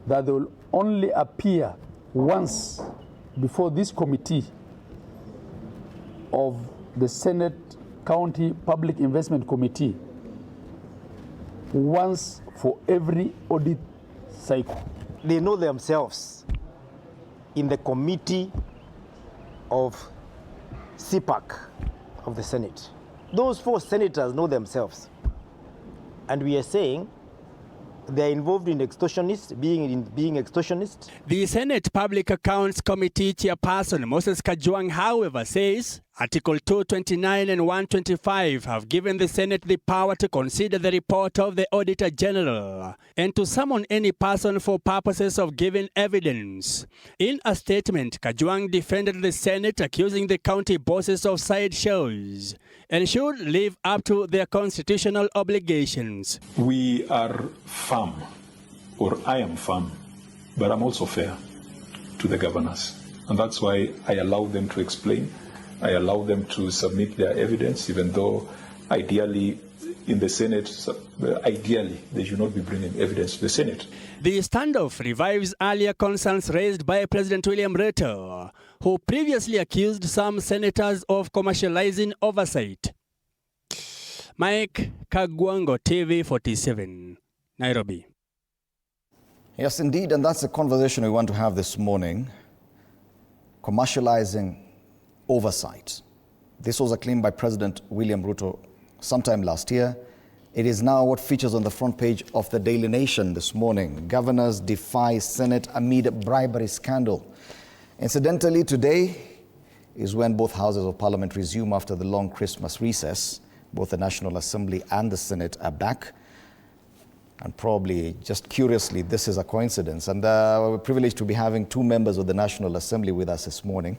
that they will only appear once before this committee of the Senate County Public Investment Committee once for every audit cycle. They know themselves in the committee of CPAC of the Senate. Those 4 senators know themselves. And we are saying they are involved in extortionists, being extortionists. The Senate Public Accounts Committee chairperson Moses Kajwang, however, says Article 229 and 125 have given the Senate the power to consider the report of the Auditor General and to summon any person for purposes of giving evidence. In a statement, Kajwang defended the Senate, accusing the county bosses of sideshows and should live up to their constitutional obligations. We are firm, or I am firm, but I'm also fair to the governors. And that's why I allow them to explain. I allow them to submit their evidence, even though ideally in the Senate, ideally they should not be bringing evidence to the Senate. The standoff revives earlier concerns raised by President William Ruto, who previously accused some senators of commercializing oversight. Mike Kagwongo, TV 47, Nairobi. Yes, indeed, and that's the conversation we want to have this morning. Commercializing oversight. This was a claim by President William Ruto sometime last year. It is now what features on the front page of the Daily Nation this morning. Governors defy Senate amid bribery scandal. Incidentally, today is when both houses of parliament resume after the long Christmas recess. Both the National Assembly and the Senate are back. And probably, just curiously, this is a coincidence. And we're privileged to be having 2 members of the National Assembly with us this morning.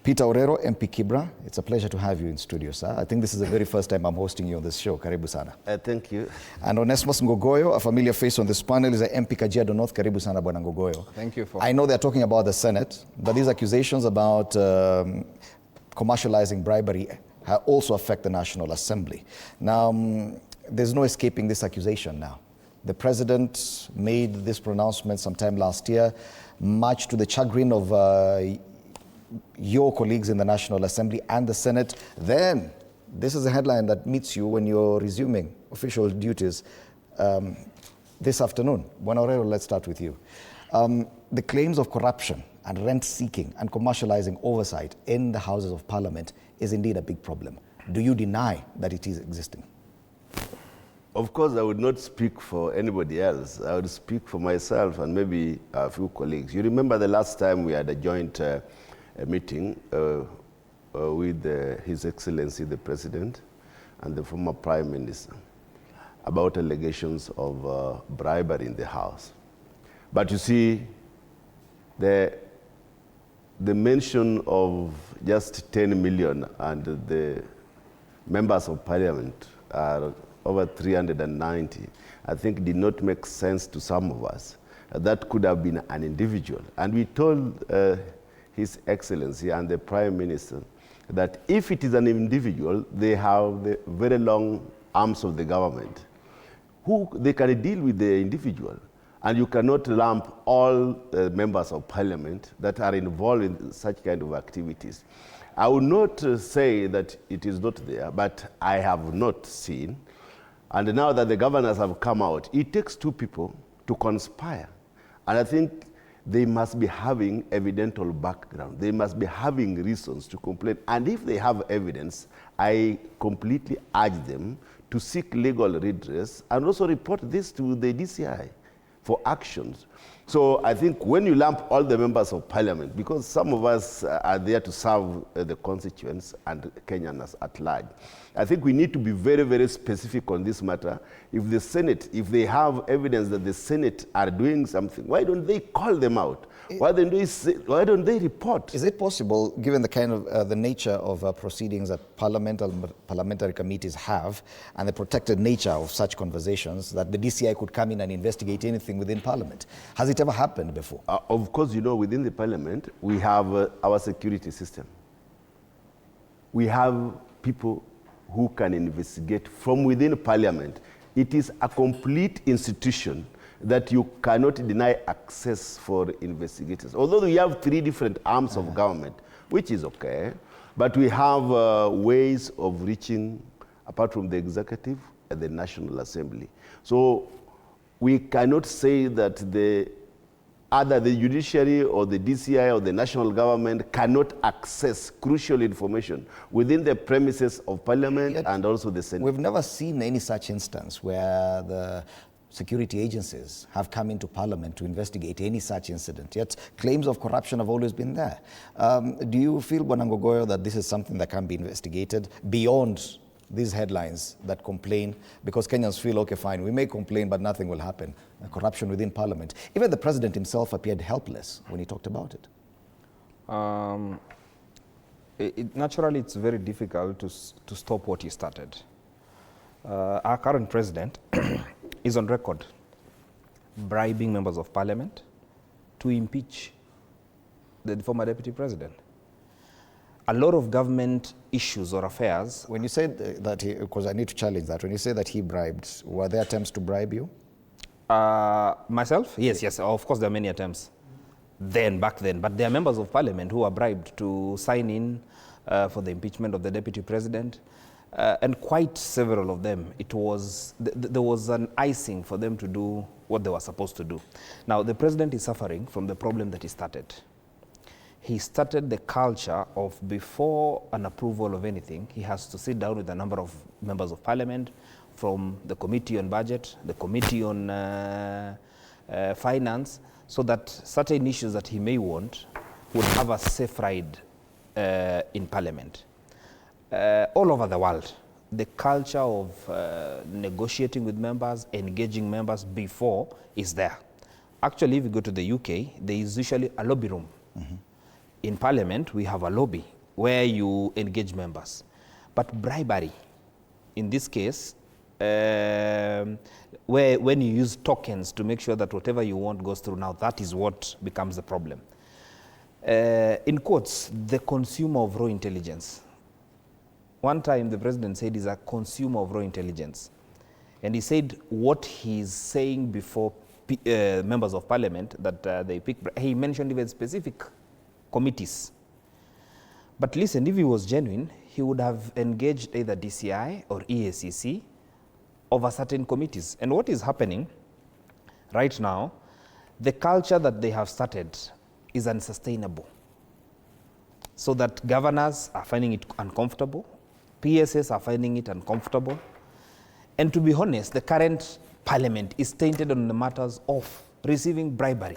Peter Orero, MP Kibra, it's a pleasure to have you in studio, sir. I think this is the very first time I'm hosting you on this show. Karibu sana. Thank you. And Onesmus Ngogoyo, a familiar face on this panel, is a MP Kajiado North. Karibu sana, Bwana Ngogoyo. Thank you for... I know they're talking about the Senate, but these accusations about commercializing bribery also affect the National Assembly. Now, there's no escaping this accusation now. The president made this pronouncement sometime last year, much to the chagrin of your colleagues in the National Assembly and the Senate. Then, this is a headline that meets you when you're resuming official duties this afternoon. Bwana Orero, let's start with you. The claims of corruption and rent-seeking and commercializing oversight in the Houses of Parliament is indeed a big problem. Do you deny that it is existing? Of course, I would not speak for anybody else. I would speak for myself and maybe a few colleagues. You remember the last time we had a joint meeting with His Excellency the President and the former Prime Minister about allegations of bribery in the House. But you see, the mention of just 10 million and the members of Parliament are over 390, I think did not make sense to some of us. That could have been an individual. And we told His Excellency and the Prime Minister that if it is an individual, they have the very long arms of the government. They can deal with the individual. And you cannot lump all members of Parliament that are involved in such kind of activities. I would not say that it is not there, but I have not seen. And now that the governors have come out, it takes two people to conspire. And I think they must be having evidential background. They must be having reasons to complain. And if they have evidence, I completely urge them to seek legal redress and also report this to the DCI for actions. So I think when you lump all the members of Parliament, because some of us are there to serve the constituents and Kenyans at large, I think we need to be very, very specific on this matter. If the Senate, if they have evidence that the Senate are doing something, why don't they call them out? Why don't they report? Is it possible, given the kind of the nature of proceedings that parliamentary committees have and the protected nature of such conversations, that the DCI could come in and investigate anything within Parliament? Has it ever happened before? Of course, you know, within the Parliament, we have our security system. We have people who can investigate from within Parliament. It is a complete institution that you cannot deny access for investigators. Although we have three different arms of government, which is okay, but we have ways of reaching, apart from the executive and the National Assembly. So we cannot say that either the judiciary or the DCI or the national government cannot access crucial information within the premises of Parliament and also the Senate. We've never seen any such instance where the security agencies have come into Parliament to investigate any such incident. Yet claims of corruption have always been there. Do you feel, Bwana Ngogoyo, that this is something that can be investigated beyond these headlines that complain? Because Kenyans feel, okay, fine, we may complain, but nothing will happen. Corruption within Parliament. Even the president himself appeared helpless when he talked about it. Naturally, it's very difficult to stop what he started. Our current president is on record bribing members of Parliament to impeach the former deputy president. A lot of government issues or affairs. When you said that, because I need to challenge that, when you say that he bribed, were there attempts to bribe you? Myself? Yes, of course there are many attempts back then, but there are members of Parliament who were bribed to sign in for the impeachment of the deputy president. And quite several of them, there was an icing for them to do what they were supposed to do. Now, the president is suffering from the problem that he started. He started the culture of, before an approval of anything, he has to sit down with a number of members of Parliament from the Committee on Budget, the Committee on Finance, so that certain issues that he may want would have a safe ride in Parliament. All over the world, the culture of negotiating with members, engaging members before is there. Actually, if you go to the UK, there is usually a lobby room. Mm-hmm. In Parliament, we have a lobby where you engage members. But bribery, in this case, when you use tokens to make sure that whatever you want goes through, now that is what becomes the problem. In quotes, the consumer of raw intelligence One time the president said he's a consumer of raw intelligence. And he said what he's saying before members of parliament that they pick, he mentioned even specific committees. But listen, if he was genuine, he would have engaged either DCI or EACC over certain committees. And what is happening right now, the culture that they have started is unsustainable. So that governors are finding it uncomfortable, PSS are finding it uncomfortable. And to be honest, the current parliament is tainted on the matters of receiving bribery.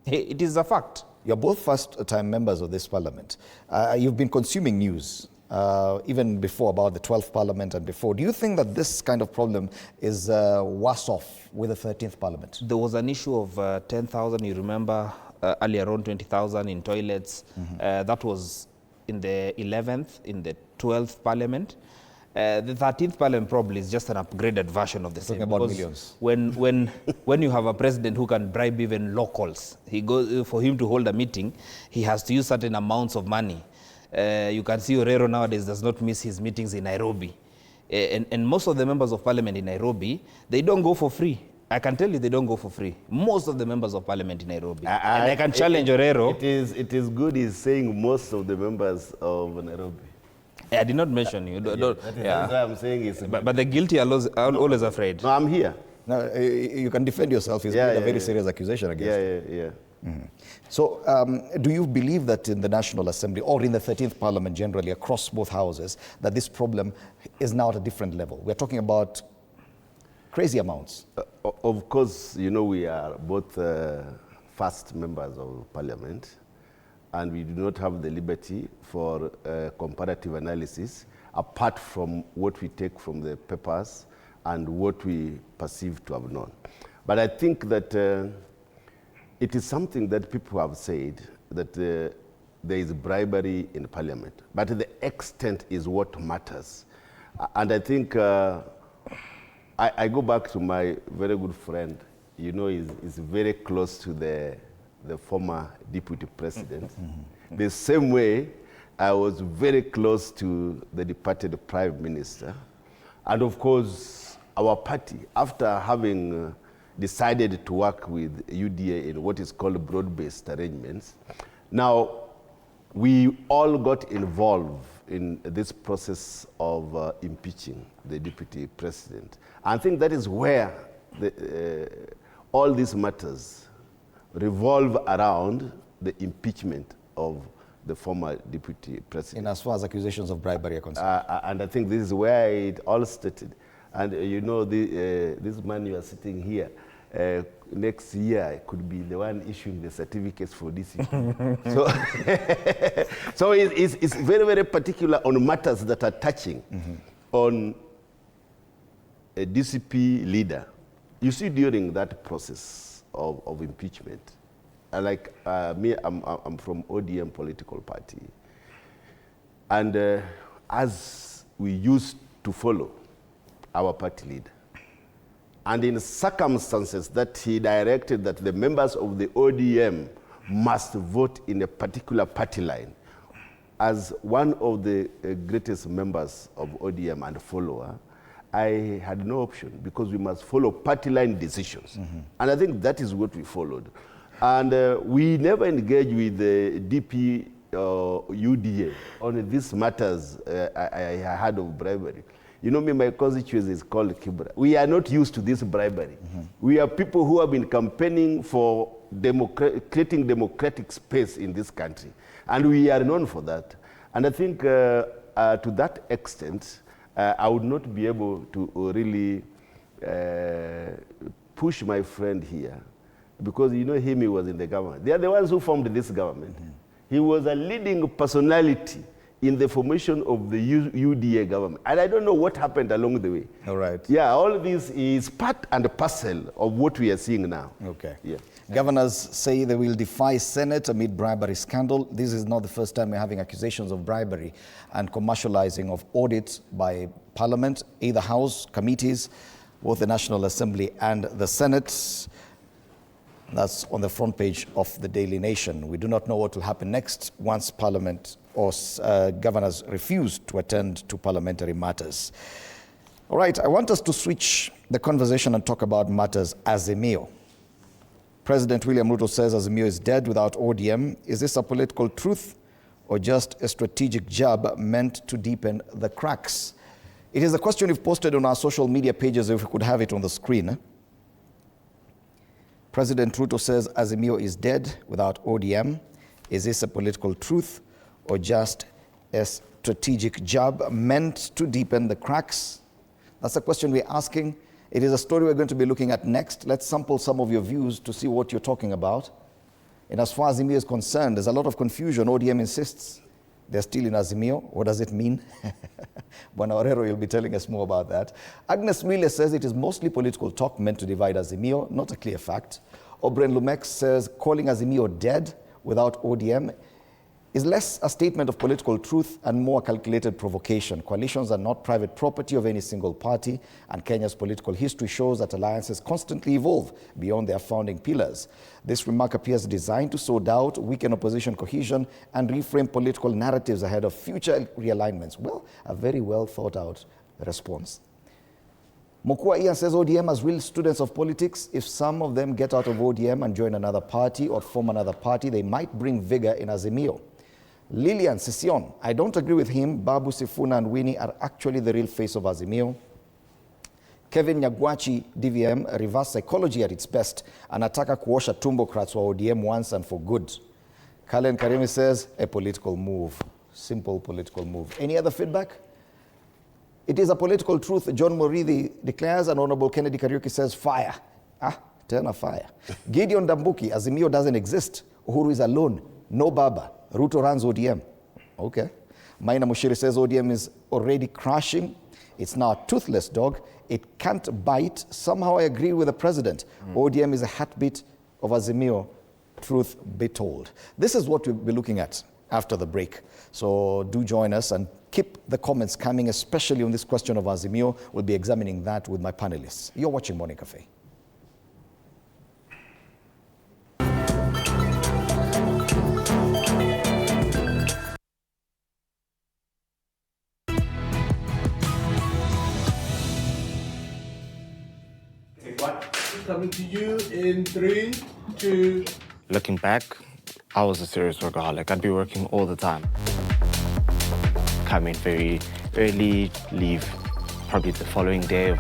It is a fact. You're both first-time members of this parliament. You've been consuming news, even before, about the 12th parliament and before. Do you think that this kind of problem is worse off with the 13th parliament? There was an issue of 10,000, you remember, earlier on 20,000 in toilets. That was in the 11th, in the 12th parliament. The 13th parliament probably is just an upgraded version of the same. Talking about millions. When you have a president who can bribe even locals, for him to hold a meeting, he has to use certain amounts of money. You can see Orero nowadays does not miss his meetings in Nairobi. And most of the members of parliament in Nairobi, they don't go for free. I can tell you they don't go for free. Most of the members of parliament in Nairobi. And I can challenge Orero. It is good he's saying most of the members of Nairobi. I did not mention you. That's why I'm saying it's... But the guilty are always afraid. No, I'm here. No, you can defend yourself. He's made a very serious accusation against you. So, do you believe that in the National Assembly or in the 13th Parliament generally, across both houses, that this problem is now at a different level? We're talking about crazy amounts. Of course, you know, we are both first members of Parliament, and we do not have the liberty for comparative analysis apart from what we take from the papers and what we perceive to have known. But I think that it is something that people have said, that there is bribery in Parliament, but the extent is what matters. And I think I go back to my very good friend, you know, is very close to the former deputy president. The same way I was very close to the departed prime minister. And of course, our party, after having decided to work with UDA in what is called broad-based arrangements, now we all got involved in this process of impeaching the deputy president. I think that is where all these matters revolve around the impeachment of the former deputy president. In as far as accusations of bribery are concerned. And I think this is where it all started. And you know, this man you are sitting here, next year could be the one issuing the certificates for this issue. So it's very, very particular on matters that are touching on a DCP leader. You see, during that process of impeachment, like me, I'm from ODM political party. And as we used to follow our party leader, and in circumstances that he directed that the members of the ODM must vote in a particular party line, as one of the greatest members of ODM and follower, I had no option because we must follow party line decisions. And I think that is what we followed. And we never engaged with the DP UDA on these matters I had of bribery. You know, my constituency is called Kibra. We are not used to this bribery. We are people who have been campaigning for creating democratic space in this country. And we are known for that. And I think to that extent, I would not be able to really push my friend here, because you know him, he was in the government. They are the ones who formed this government. He was a leading personality in the formation of the UDA government. And I don't know what happened along the way. All right. Yeah, all this is part and parcel of what we are seeing now. Okay. Yeah. Governors say they will defy Senate amid bribery scandal. This is not the first time we're having accusations of bribery and commercializing of audits by Parliament, either House, committees, both the National Assembly and the Senate. That's on the front page of the Daily Nation. We do not know what will happen next once Parliament or governors refused to attend to parliamentary matters. All right, I want us to switch the conversation and talk about matters Azimio. President William Ruto says Azimio is dead without ODM. Is this a political truth or just a strategic jab meant to deepen the cracks? It is a question we've posted on our social media pages, if we could have it on the screen. President Ruto says Azimio is dead without ODM. Is this a political truth or just a strategic jab meant to deepen the cracks? That's the question we're asking. It is a story we're going to be looking at next. Let's sample some of your views to see what you're talking about. And as far as Azimio is concerned, there's a lot of confusion. ODM insists they're still in Azimio. What does it mean? Bwana Orero, you'll be telling us more about that. Agnes Mille says it is mostly political talk meant to divide Azimio, not a clear fact. Obren Lumex says calling Azimio dead without ODM is less a statement of political truth and more calculated provocation. Coalitions are not private property of any single party, and Kenya's political history shows that alliances constantly evolve beyond their founding pillars. This remark appears designed to sow doubt, weaken opposition cohesion, and reframe political narratives ahead of future realignments. Well, a very well thought out response. Mokua Ian says ODM as real students of politics. If some of them get out of ODM and join another party or form another party, they might bring vigor in Azimio. Lilian Session, I don't agree with him. Babu Sifuna and Winnie are actually the real face of Azimio. Kevin Nyagwachi, DVM, reverse psychology at its best. Anataka kuosha tumbo krats wa ODM once and for good. Kalen Karimi says, a political move. Simple political move. Any other feedback? It is a political truth. John Morithi declares, and Honorable Kennedy Kariuki says, fire. Turn a fire. Gideon Dambuki, Azimio doesn't exist. Uhuru is alone. No Baba. Ruto runs ODM. Okay. Maina Mushiri says ODM is already crashing. It's now a toothless dog. It can't bite. Somehow I agree with the president. ODM is a heartbeat of Azimio. Truth be told. This is what we'll be looking at after the break. So do join us and keep the comments coming, especially on this question of Azimio. We'll be examining that with my panelists. You're watching Morning Cafe. Coming to you in 3, 2. Looking back, I was a serious workaholic. I'd be working all the time. Come in very early, leave probably the following day.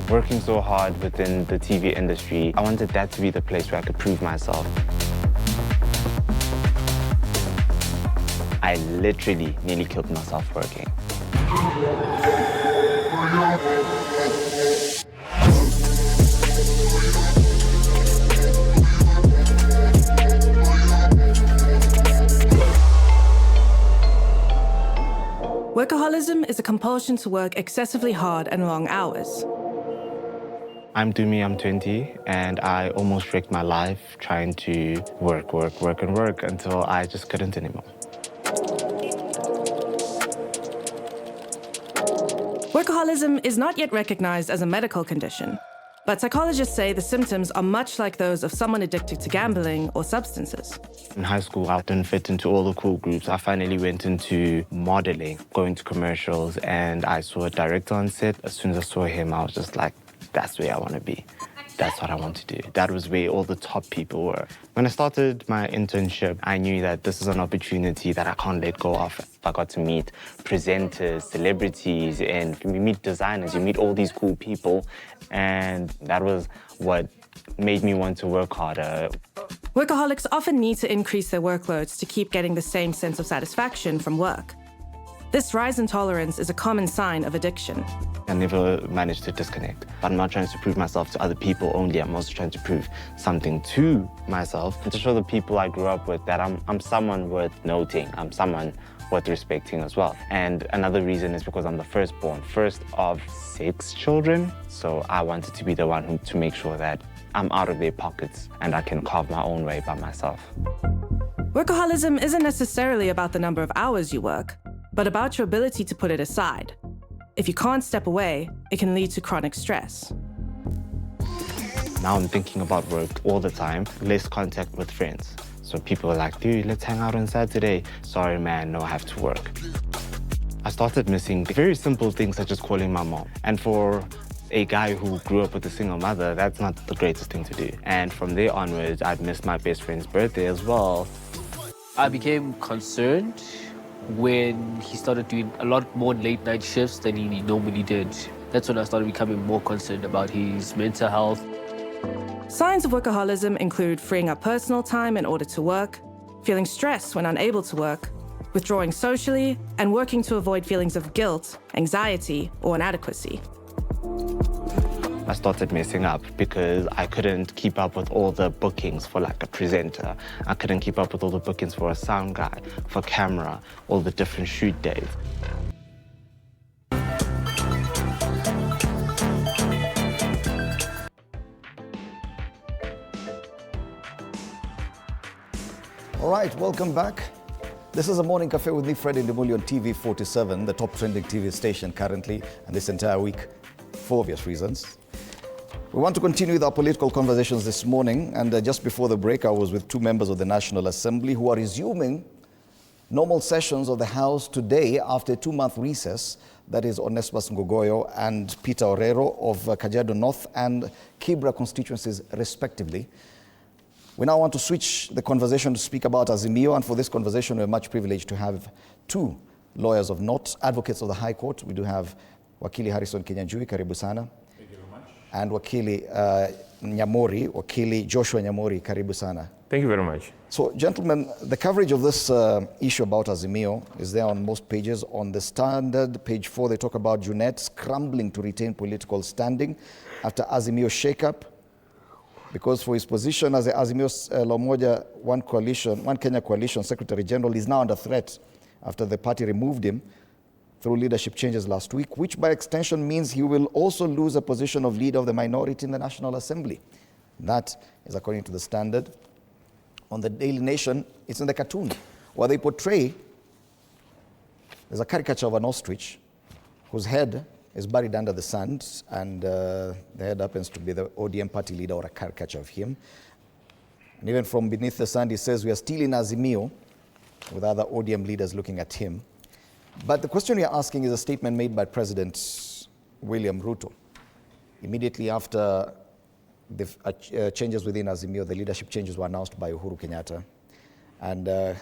Working so hard within the TV industry, I wanted that to be the place where I could prove myself. I literally nearly killed myself working. Workaholism is a compulsion to work excessively hard and long hours. I'm Dumi, I'm 20, and I almost wrecked my life trying to work until I just couldn't anymore. Workaholism is not yet recognized as a medical condition, but psychologists say the symptoms are much like those of someone addicted to gambling or substances. In high school, I didn't fit into all the cool groups. I finally went into modeling, going to commercials, and I saw a director on set. As soon as I saw him, I was just like, that's where I want to be. That's what I want to do. That was where all the top people were. When I started my internship, I knew that this is an opportunity that I can't let go of. I got to meet presenters, celebrities, and you meet designers, you meet all these cool people, and that was what made me want to work harder. Workaholics often need to increase their workloads to keep getting the same sense of satisfaction from work. This rise in tolerance is a common sign of addiction. I never managed to disconnect. I'm not trying to prove myself to other people only. I'm also trying to prove something to myself and to show the people I grew up with that I'm someone worth noting. I'm someone worth respecting as well. And another reason is because I'm the firstborn, first of 6 children. So I wanted to be the one to make sure that I'm out of their pockets and I can carve my own way by myself. Workaholism isn't necessarily about the number of hours you work, but about your ability to put it aside. If you can't step away, it can lead to chronic stress. Now I'm thinking about work all the time, less contact with friends. So people are like, dude, let's hang out on Saturday. Sorry, man, no, I have to work. I started missing very simple things such as calling my mom. And for a guy who grew up with a single mother, that's not the greatest thing to do. And from there onwards, I'd missed my best friend's birthday as well. I became concerned when he started doing a lot more late night shifts than he normally did. That's when I started becoming more concerned about his mental health. Signs of workaholism include freeing up personal time in order to work, feeling stressed when unable to work, withdrawing socially, and working to avoid feelings of guilt, anxiety, or inadequacy. I started messing up because I couldn't keep up with all the bookings for like a presenter. I couldn't keep up with all the bookings for a sound guy, for camera, all the different shoot days. All right, welcome back. This is a morning cafe with me, Freddie Ndimuli, on TV 47, the top trending TV station currently, and this entire week, for obvious reasons. We want to continue with our political conversations this morning, and just before the break, I was with two members of the National Assembly who are resuming normal sessions of the House today after a 2-month recess. That is Onesmus Ngogoyo and Peter Orero of Kajiado North and Kibra constituencies, respectively. We now want to switch the conversation to speak about Azimio, and for this conversation, we're much privileged to have two lawyers of note, advocates of the High Court. We do have Wakili Harrison Kinyanjui, karibu sana. Thank you very much. And Wakili Nyamori, Wakili Joshua Nyamori, karibu sana. Thank you very much. So, gentlemen, the coverage of this issue about Azimio is there on most pages. On the Standard, page 4, they talk about Junet scrambling to retain political standing after Azimio shake-up, because for his position as the Azimio Lomoja One Kenya Coalition Secretary General is now under threat after the party removed him through leadership changes last week, which by extension means he will also lose a position of leader of the minority in the National Assembly. That is according to the Standard. On the Daily Nation, it's in the cartoon, where they portray, there's a caricature of an ostrich whose head is buried under the sand, and the head happens to be the ODM party leader, or a caricature of him. And even from beneath the sand, he says, we are still in Azimio, with other ODM leaders looking at him. But the question we are asking is a statement made by President William Ruto. Immediately after the changes within Azimio, the leadership changes were announced by Uhuru Kenyatta. And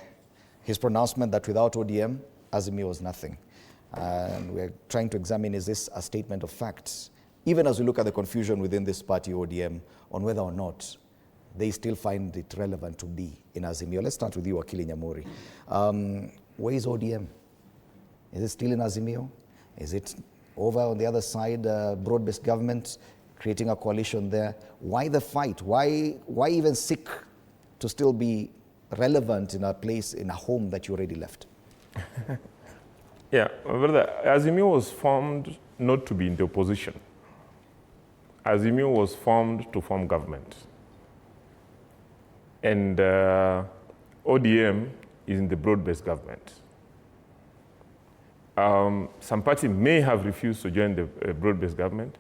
his pronouncement that without ODM, Azimio was nothing. And we're trying to examine, is this a statement of facts? Even as we look at the confusion within this party, ODM, on whether or not they still find it relevant to be in Azimio. Let's start with you, Wakili Nyamori. Where is ODM? Is it still in Azimio? Is it over on the other side, broad-based government, creating a coalition there? Why the fight? Why even seek to still be relevant in a place, in a home that you already left? Yeah, brother, Azimio was formed not to be in the opposition. Azimio was formed to form government. And ODM is in the broad-based government. Some party may have refused to join the broad-based government,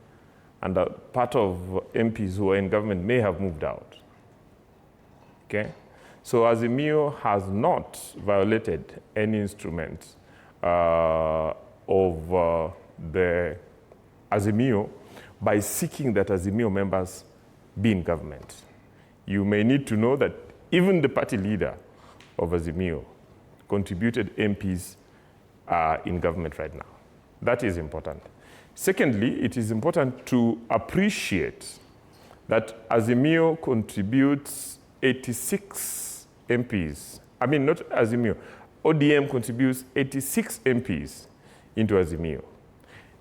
and a part of MPs who are in government may have moved out. Okay? So Azimio has not violated any instrument of the Azimio by seeking that Azimio members be in government. You may need to know that even the party leader of Azimio contributed MPs in government right now. That is important. Secondly, it is important to appreciate that Azimio contributes 86 MPs. I mean, not Azimio. ODM contributes 86 MPs into Azimio.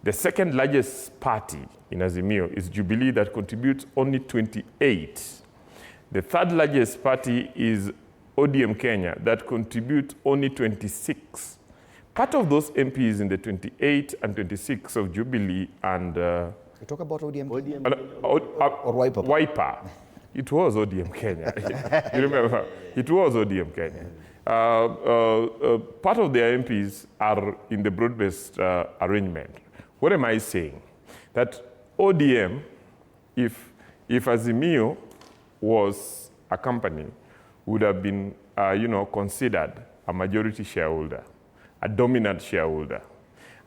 The second largest party in Azimio is Jubilee, that contributes only 28. The third largest party is ODM Kenya, that contributes only 26. Part of those MPs in the 28 and 26 of Jubilee and... you talk about ODM or Wiper? Wiper. It was ODM Kenya. You remember? It was ODM Kenya. Part of their MPs are in the broad-based arrangement. What am I saying? That ODM, if if Azimio was a company, would have been, considered a majority shareholder, a dominant shareholder.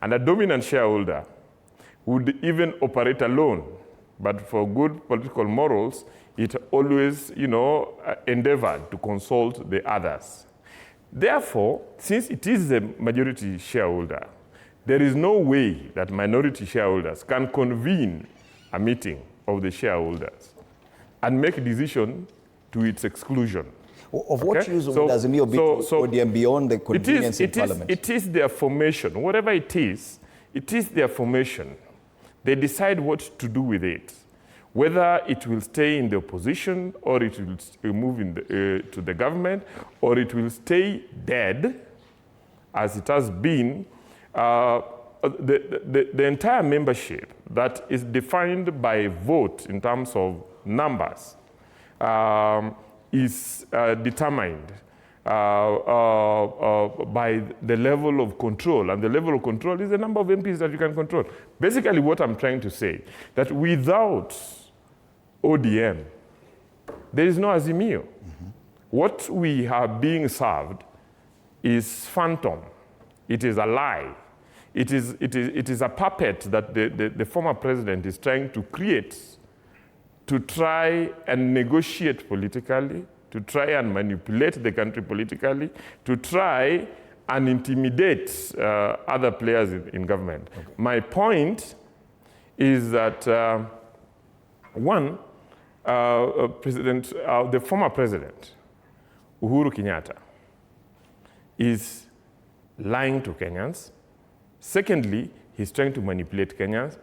And a dominant shareholder would even operate alone, but for good political morals, it always, endeavored to consult the others. Therefore, since it is the majority shareholder, there is no way that minority shareholders can convene a meeting of the shareholders and make a decision to its exclusion. Of what use would Azimio be to ODM beyond the convenience in Parliament? It is their formation. Whatever it is their formation. They decide what to do with it. Whether it will stay in the opposition, or it will move to the government, or it will stay dead, as it has been. The entire membership that is defined by vote in terms of numbers is determined by the level of control, and the level of control is the number of MPs that you can control. Basically, what I'm trying to say, that without ODM, there is no Azimio. Mm-hmm. What we are being served is phantom. It is a lie. It is a puppet that the former president is trying to create to try and negotiate politically, to try and manipulate the country politically, to try and intimidate other players in government. Okay. My point is that, the former president, Uhuru Kenyatta, is lying to Kenyans. Secondly, he's trying to manipulate Kenyans.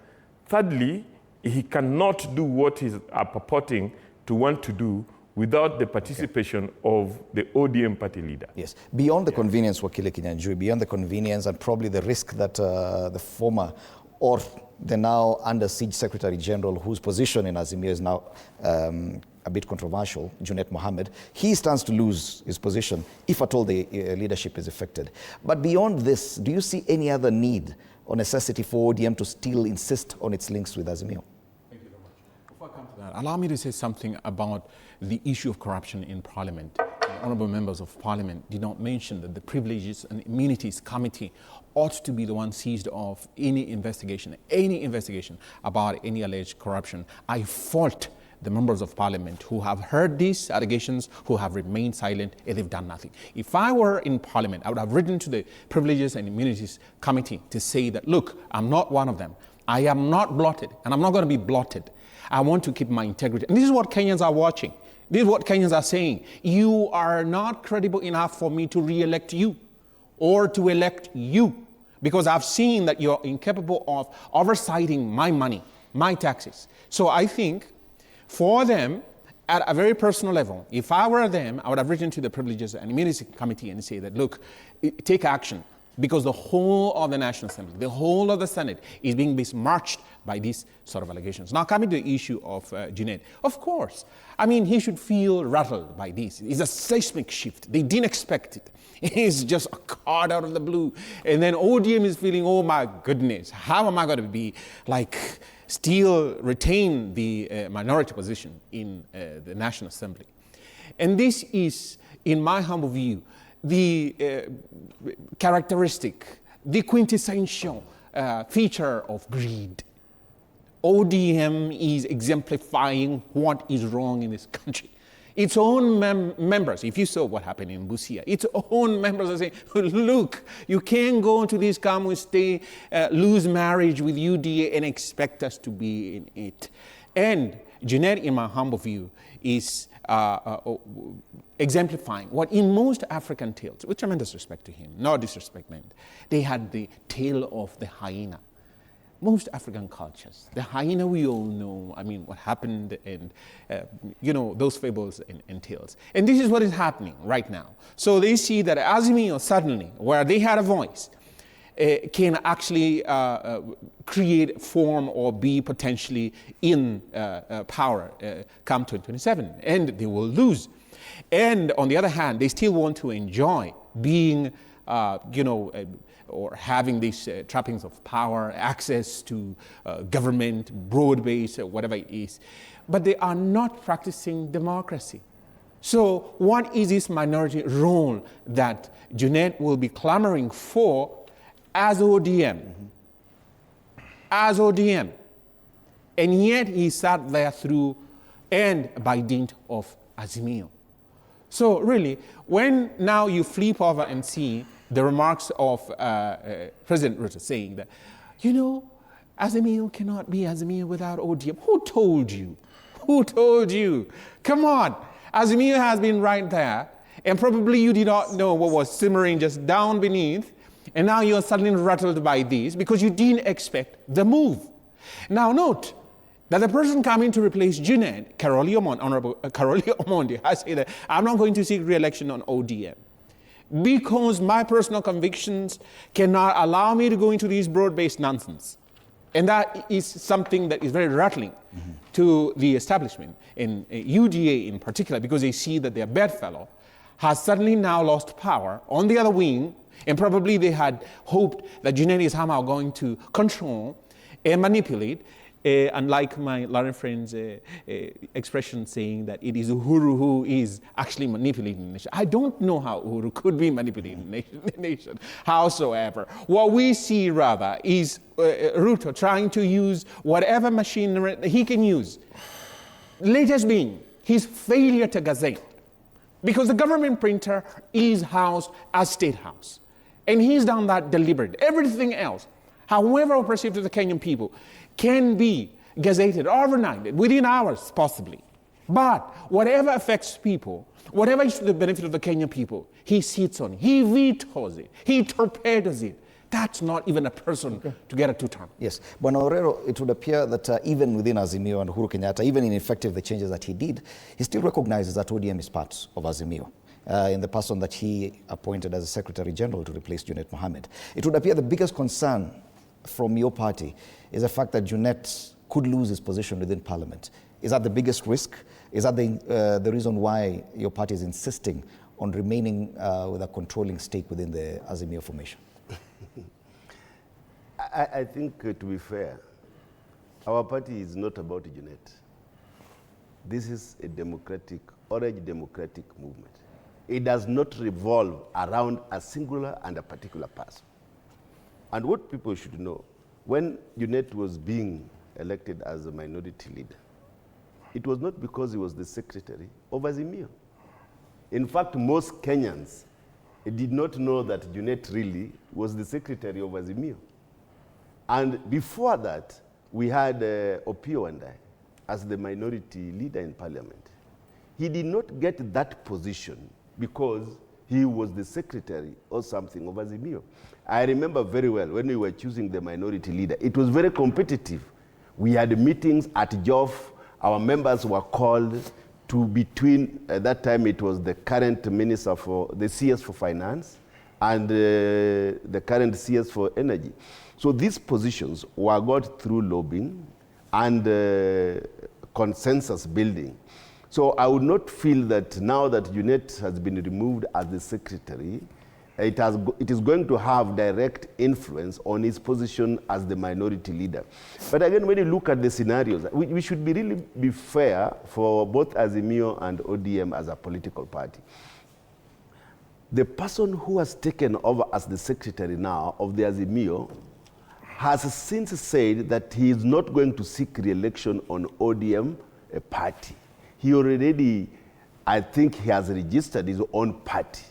Thirdly, he cannot do what he's purporting to want to do without the participation of the ODM party leader. Yes. Beyond the convenience, Wakili Kinyanjui, beyond the convenience and probably the risk that the former or the now under siege Secretary General, whose position in Azimio is now a bit controversial, Junet Mohammed, he stands to lose his position if at all the leadership is affected. But beyond this, do you see any other need or necessity for ODM to still insist on its links with Azimio? Thank you very much. Before I come to that, allow me to say something about the issue of corruption in Parliament. The honourable members of Parliament did not mention that the Privileges and Immunities Committee ought to be the one seized of any investigation about any alleged corruption. I fault the members of Parliament who have heard these allegations, who have remained silent, and they've done nothing. If I were in Parliament, I would have written to the Privileges and Immunities Committee to say that, look, I'm not one of them. I am not blotted, and I'm not going to be blotted. I want to keep my integrity. And this is what Kenyans are watching. This is what Kenyans are saying. You are not credible enough for me to re-elect you or to elect you, because I've seen that you're incapable of oversighting my money, my taxes. So I think for them, at a very personal level, if I were them, I would have written to the Privileges and Immunities Committee and say that, look, take action, because the whole of the National Assembly, the whole of the Senate is being besmirched by these sort of allegations. Now, coming to the issue of Junet, of course, I mean, he should feel rattled by this. It's a seismic shift. They didn't expect it. It's just a card out of the blue. And then ODM is feeling, oh my goodness, how am I going to be still retain the minority position in the National Assembly? And this is, in my humble view, the characteristic, the quintessential feature of greed. ODM is exemplifying what is wrong in this country. Its own members, if you saw what happened in Busia, its own members are saying, look, you can't go into this Kamu stay, lose marriage with UDA and expect us to be in it. And Junet, in my humble view, is exemplifying what in most African tales, with tremendous respect to him, no disrespect meant, they had the tale of the hyena. Most African cultures, the hyena we all know, I mean, what happened and, those fables and tales. And this is what is happening right now. So they see that Azimio suddenly, where they had a voice, can actually create, form, or be potentially in power come 2027, and they will lose. And on the other hand, they still want to enjoy being or having these trappings of power, access to government, broad-based, whatever it is. But they are not practicing democracy. So what is this minority role that Junet will be clamoring for as ODM? As ODM. And yet he sat there through and by dint of Azimio. So really, when now you flip over and see the remarks of President Ruto saying that, Azimio cannot be Azimio without ODM. Who told you? Who told you? Come on. Azimio has been right there, and probably you did not know what was simmering just down beneath, and now you're suddenly rattled by this because you didn't expect the move. Now note that the person coming to replace Junet, Honorable Karoli Omondi, has said that I'm not going to seek re-election on ODM because my personal convictions cannot allow me to go into these broad-based nonsense. And that is something that is very rattling to the establishment, in UDA in particular, because they see that their bedfellow has suddenly now lost power on the other wing, and probably they had hoped that Junet is somehow going to control and manipulate, unlike my learned friend's expression saying that it is Uhuru who is actually manipulating the nation. I don't know how Uhuru could be manipulating the nation, howsoever. What we see rather is Ruto trying to use whatever machinery he can use. Latest being his failure to gazette, because the government printer is housed as State House. And he's done that deliberately. Everything else, however oppressive to the Kenyan people, can be gazetted overnight, within hours possibly. But whatever affects people, whatever is to the benefit of the Kenyan people, he sits on it, he vetoes it, he torpedoes it. That's not even a person to get a two-term. Yes. Bwana Orero, it would appear that even within Azimio and Uhuru Kenyatta, even in effective the changes that he did, he still recognizes that ODM is part of Azimio. In the person that he appointed as a Secretary General to replace Junet Mohammed. It would appear the biggest concern from your party is the fact that Junet could lose his position within Parliament. Is that the biggest risk? Is that the reason why your party is insisting on remaining with a controlling stake within the Azimio formation? I think, to be fair, our party is not about Junet. This is a democratic, orange democratic movement. It does not revolve around a singular and a particular person. And what people should know, when Junet was being elected as a minority leader, it was not because he was the secretary of Azimio. In fact, most Kenyans did not know that Junet really was the secretary of Azimio. And before that, we had Opiyo Wandayi as the minority leader in parliament. He did not get that position because he was the secretary or something of Azimio. I remember very well when we were choosing the minority leader, it was very competitive. We had meetings at JOF, our members were called to between, at that time it was the current minister for, the CS for finance and the current CS for energy. So these positions were got through lobbying and consensus building. So I would not feel that now that Junet has been removed as the secretary, it is going to have direct influence on his position as the minority leader. But again, when you look at the scenarios, we should really be fair for both Azimio and ODM as a political party. The person who has taken over as the secretary now of the Azimio has since said that he is not going to seek re-election on ODM party. He already, I think he has registered his own party.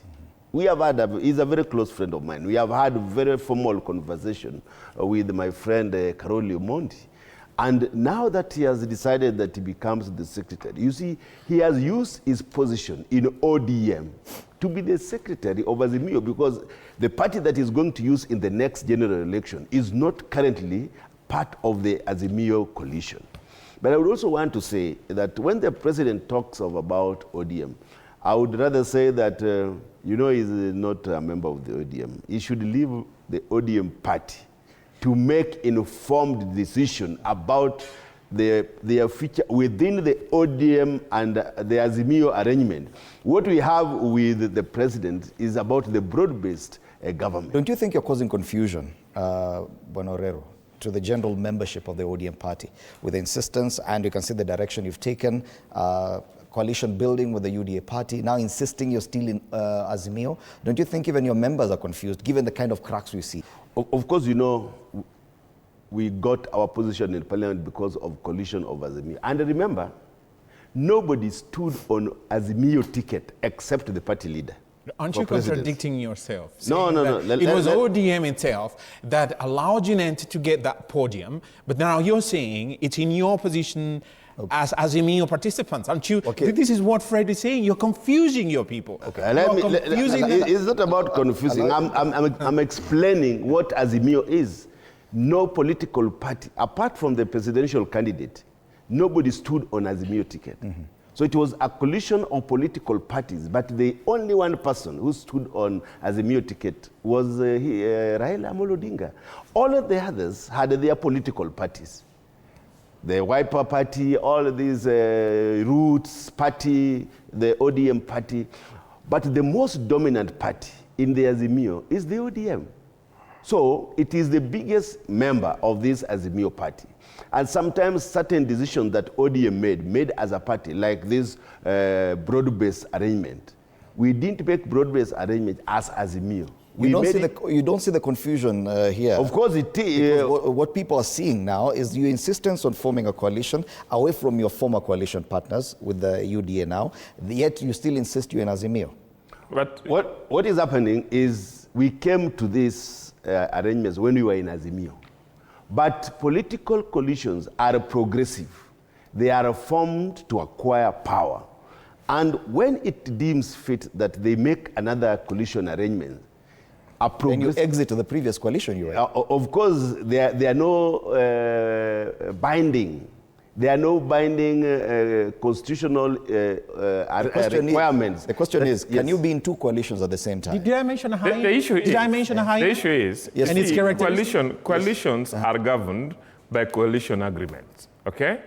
We have had, he's a very close friend of mine. We have had a very formal conversation with my friend Karoli Omondi. And now that he has decided that he becomes the secretary, you see, he has used his position in ODM to be the secretary of Azimio, because the party that he's going to use in the next general election is not currently part of the Azimio coalition. But I would also want to say that when the president talks about ODM, I would rather say that, he's not a member of the ODM. He should leave the ODM party to make informed decision about their future within the ODM and the Azimio arrangement. What we have with the president is about the broad-based government. Don't you think you're causing confusion, Bonorero, to the general membership of the ODM party with the insistence, and you can see the direction you've taken, coalition building with the UDA party, now insisting you're still in Azimio? Don't you think even your members are confused, given the kind of cracks we see? Of course, you know, we got our position in parliament because of coalition of Azimio. And remember, nobody stood on Azimio ticket except the party leader. Aren't you contradicting yourself? No. It was ODM itself that allowed GOtv to get that podium, but now you're saying it's in your position as Azimio participants, aren't you? Okay. This is what Fred is saying. You're confusing your people. Okay. It's not about confusing. I'm explaining what Azimio is. No political party, apart from the presidential candidate, nobody stood on Azimio ticket. Mm-hmm. So it was a coalition of political parties, but the only one person who stood on Azimio ticket was Raila Amolo Odinga. All of the others had their political parties. The Wiper Party, all of these Roots Party, the ODM Party. But the most dominant party in the Azimio is the ODM. So it is the biggest member of this Azimio party. And sometimes certain decisions that ODM made as a party, like this broad-based arrangement, we didn't make broad-based arrangement as Azimio. You don't see the confusion here. Of course it is. What people are seeing now is your insistence on forming a coalition away from your former coalition partners with the UDA now, yet you still insist you're in Azimio. But what is happening is we came to these arrangements when we were in Azimio. But political coalitions are progressive. They are formed to acquire power. And when it deems fit that they make another coalition arrangement, then you exit to the previous coalition you were in. Of course, there are no binding. There are no binding constitutional requirements. The question is, can you be in two coalitions at the same time? Did I mention a high? The issue is, yes, and its coalitions are governed by coalition agreements, okay?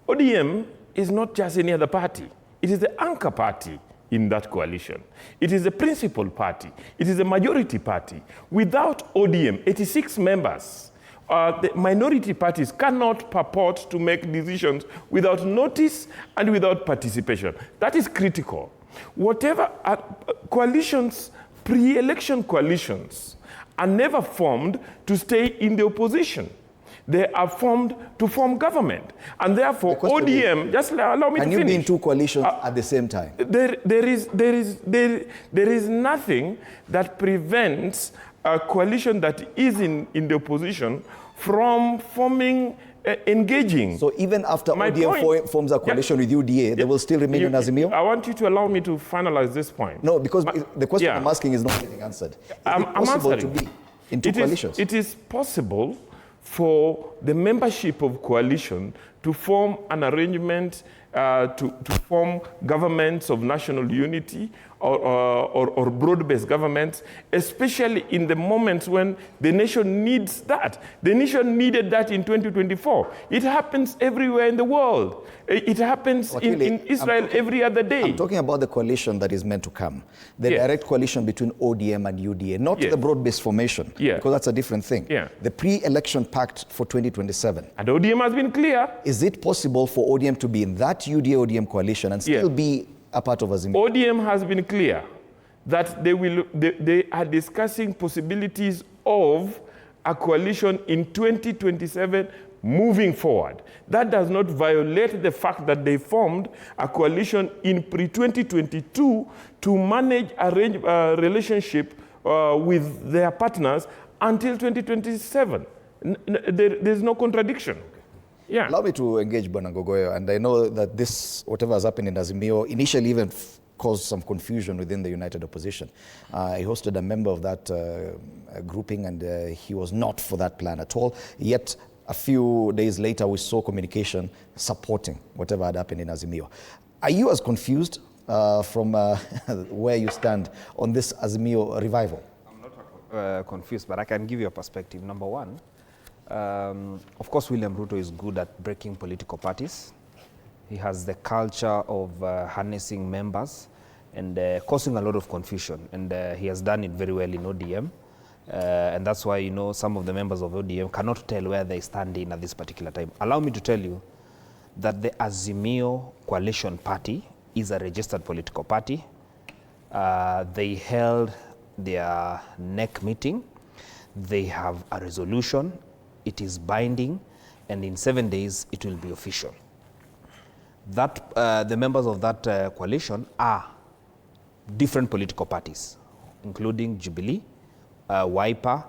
ODM is not just any other party. It is the anchor party in that coalition. It is the principal party. It is the majority party. Without ODM, 86 members, the minority parties cannot purport to make decisions without notice and without participation. That is critical. Whatever coalitions, pre-election coalitions, are never formed to stay in the opposition. They are formed to form government. And therefore, ODM, just allow me to finish. Can you be in two coalitions at the same time? There is nothing that prevents a coalition that is in the opposition from forming, engaging. So even after ODM forms a coalition with UDA, they will still remain in Azimio? I want you to allow me to finalize this point. No, because the question I'm asking is not getting answered. Is it possible to be in two coalitions? It is possible for the membership of coalition to form an arrangement to form governments of national unity or broad-based governments, especially in the moments when the nation needs that. The nation needed that in 2024. It happens everywhere in the world. It happens in Israel every other day. I'm talking about the coalition that is meant to come. The direct coalition between ODM and UDA, not the broad-based formation, because that's a different thing. The pre-election pact for 2027. And ODM has been clear. Is it possible for ODM to be in that UDA-ODM coalition and still be a part of Azimio? ODM has been clear that they are discussing possibilities of a coalition in 2027 moving forward. That does not violate the fact that they formed a coalition in pre-2022 to manage a relationship with their partners until 2027. There's no contradiction. Yeah. Allow me to engage Bwana Ngogoyo, and I know that this, whatever has happened in Azimio, initially even caused some confusion within the United Opposition. I hosted a member of that grouping, and he was not for that plan at all. Yet, a few days later, we saw communication supporting whatever had happened in Azimio. Are you as confused from where you stand on this Azimio revival? I'm not confused, but I can give you a perspective. Number one, Of course, William Ruto is good at breaking political parties. He has the culture of harnessing members and causing a lot of confusion. And he has done it very well in ODM. And that's why, you know, some of the members of ODM cannot tell where they stand in at this particular time. Allow me to tell you that the Azimio coalition party is a registered political party. They held their NEC meeting. They have a resolution. It is binding, and in 7 days, it will be official. That, the members of that coalition are different political parties, including Jubilee, Wiper,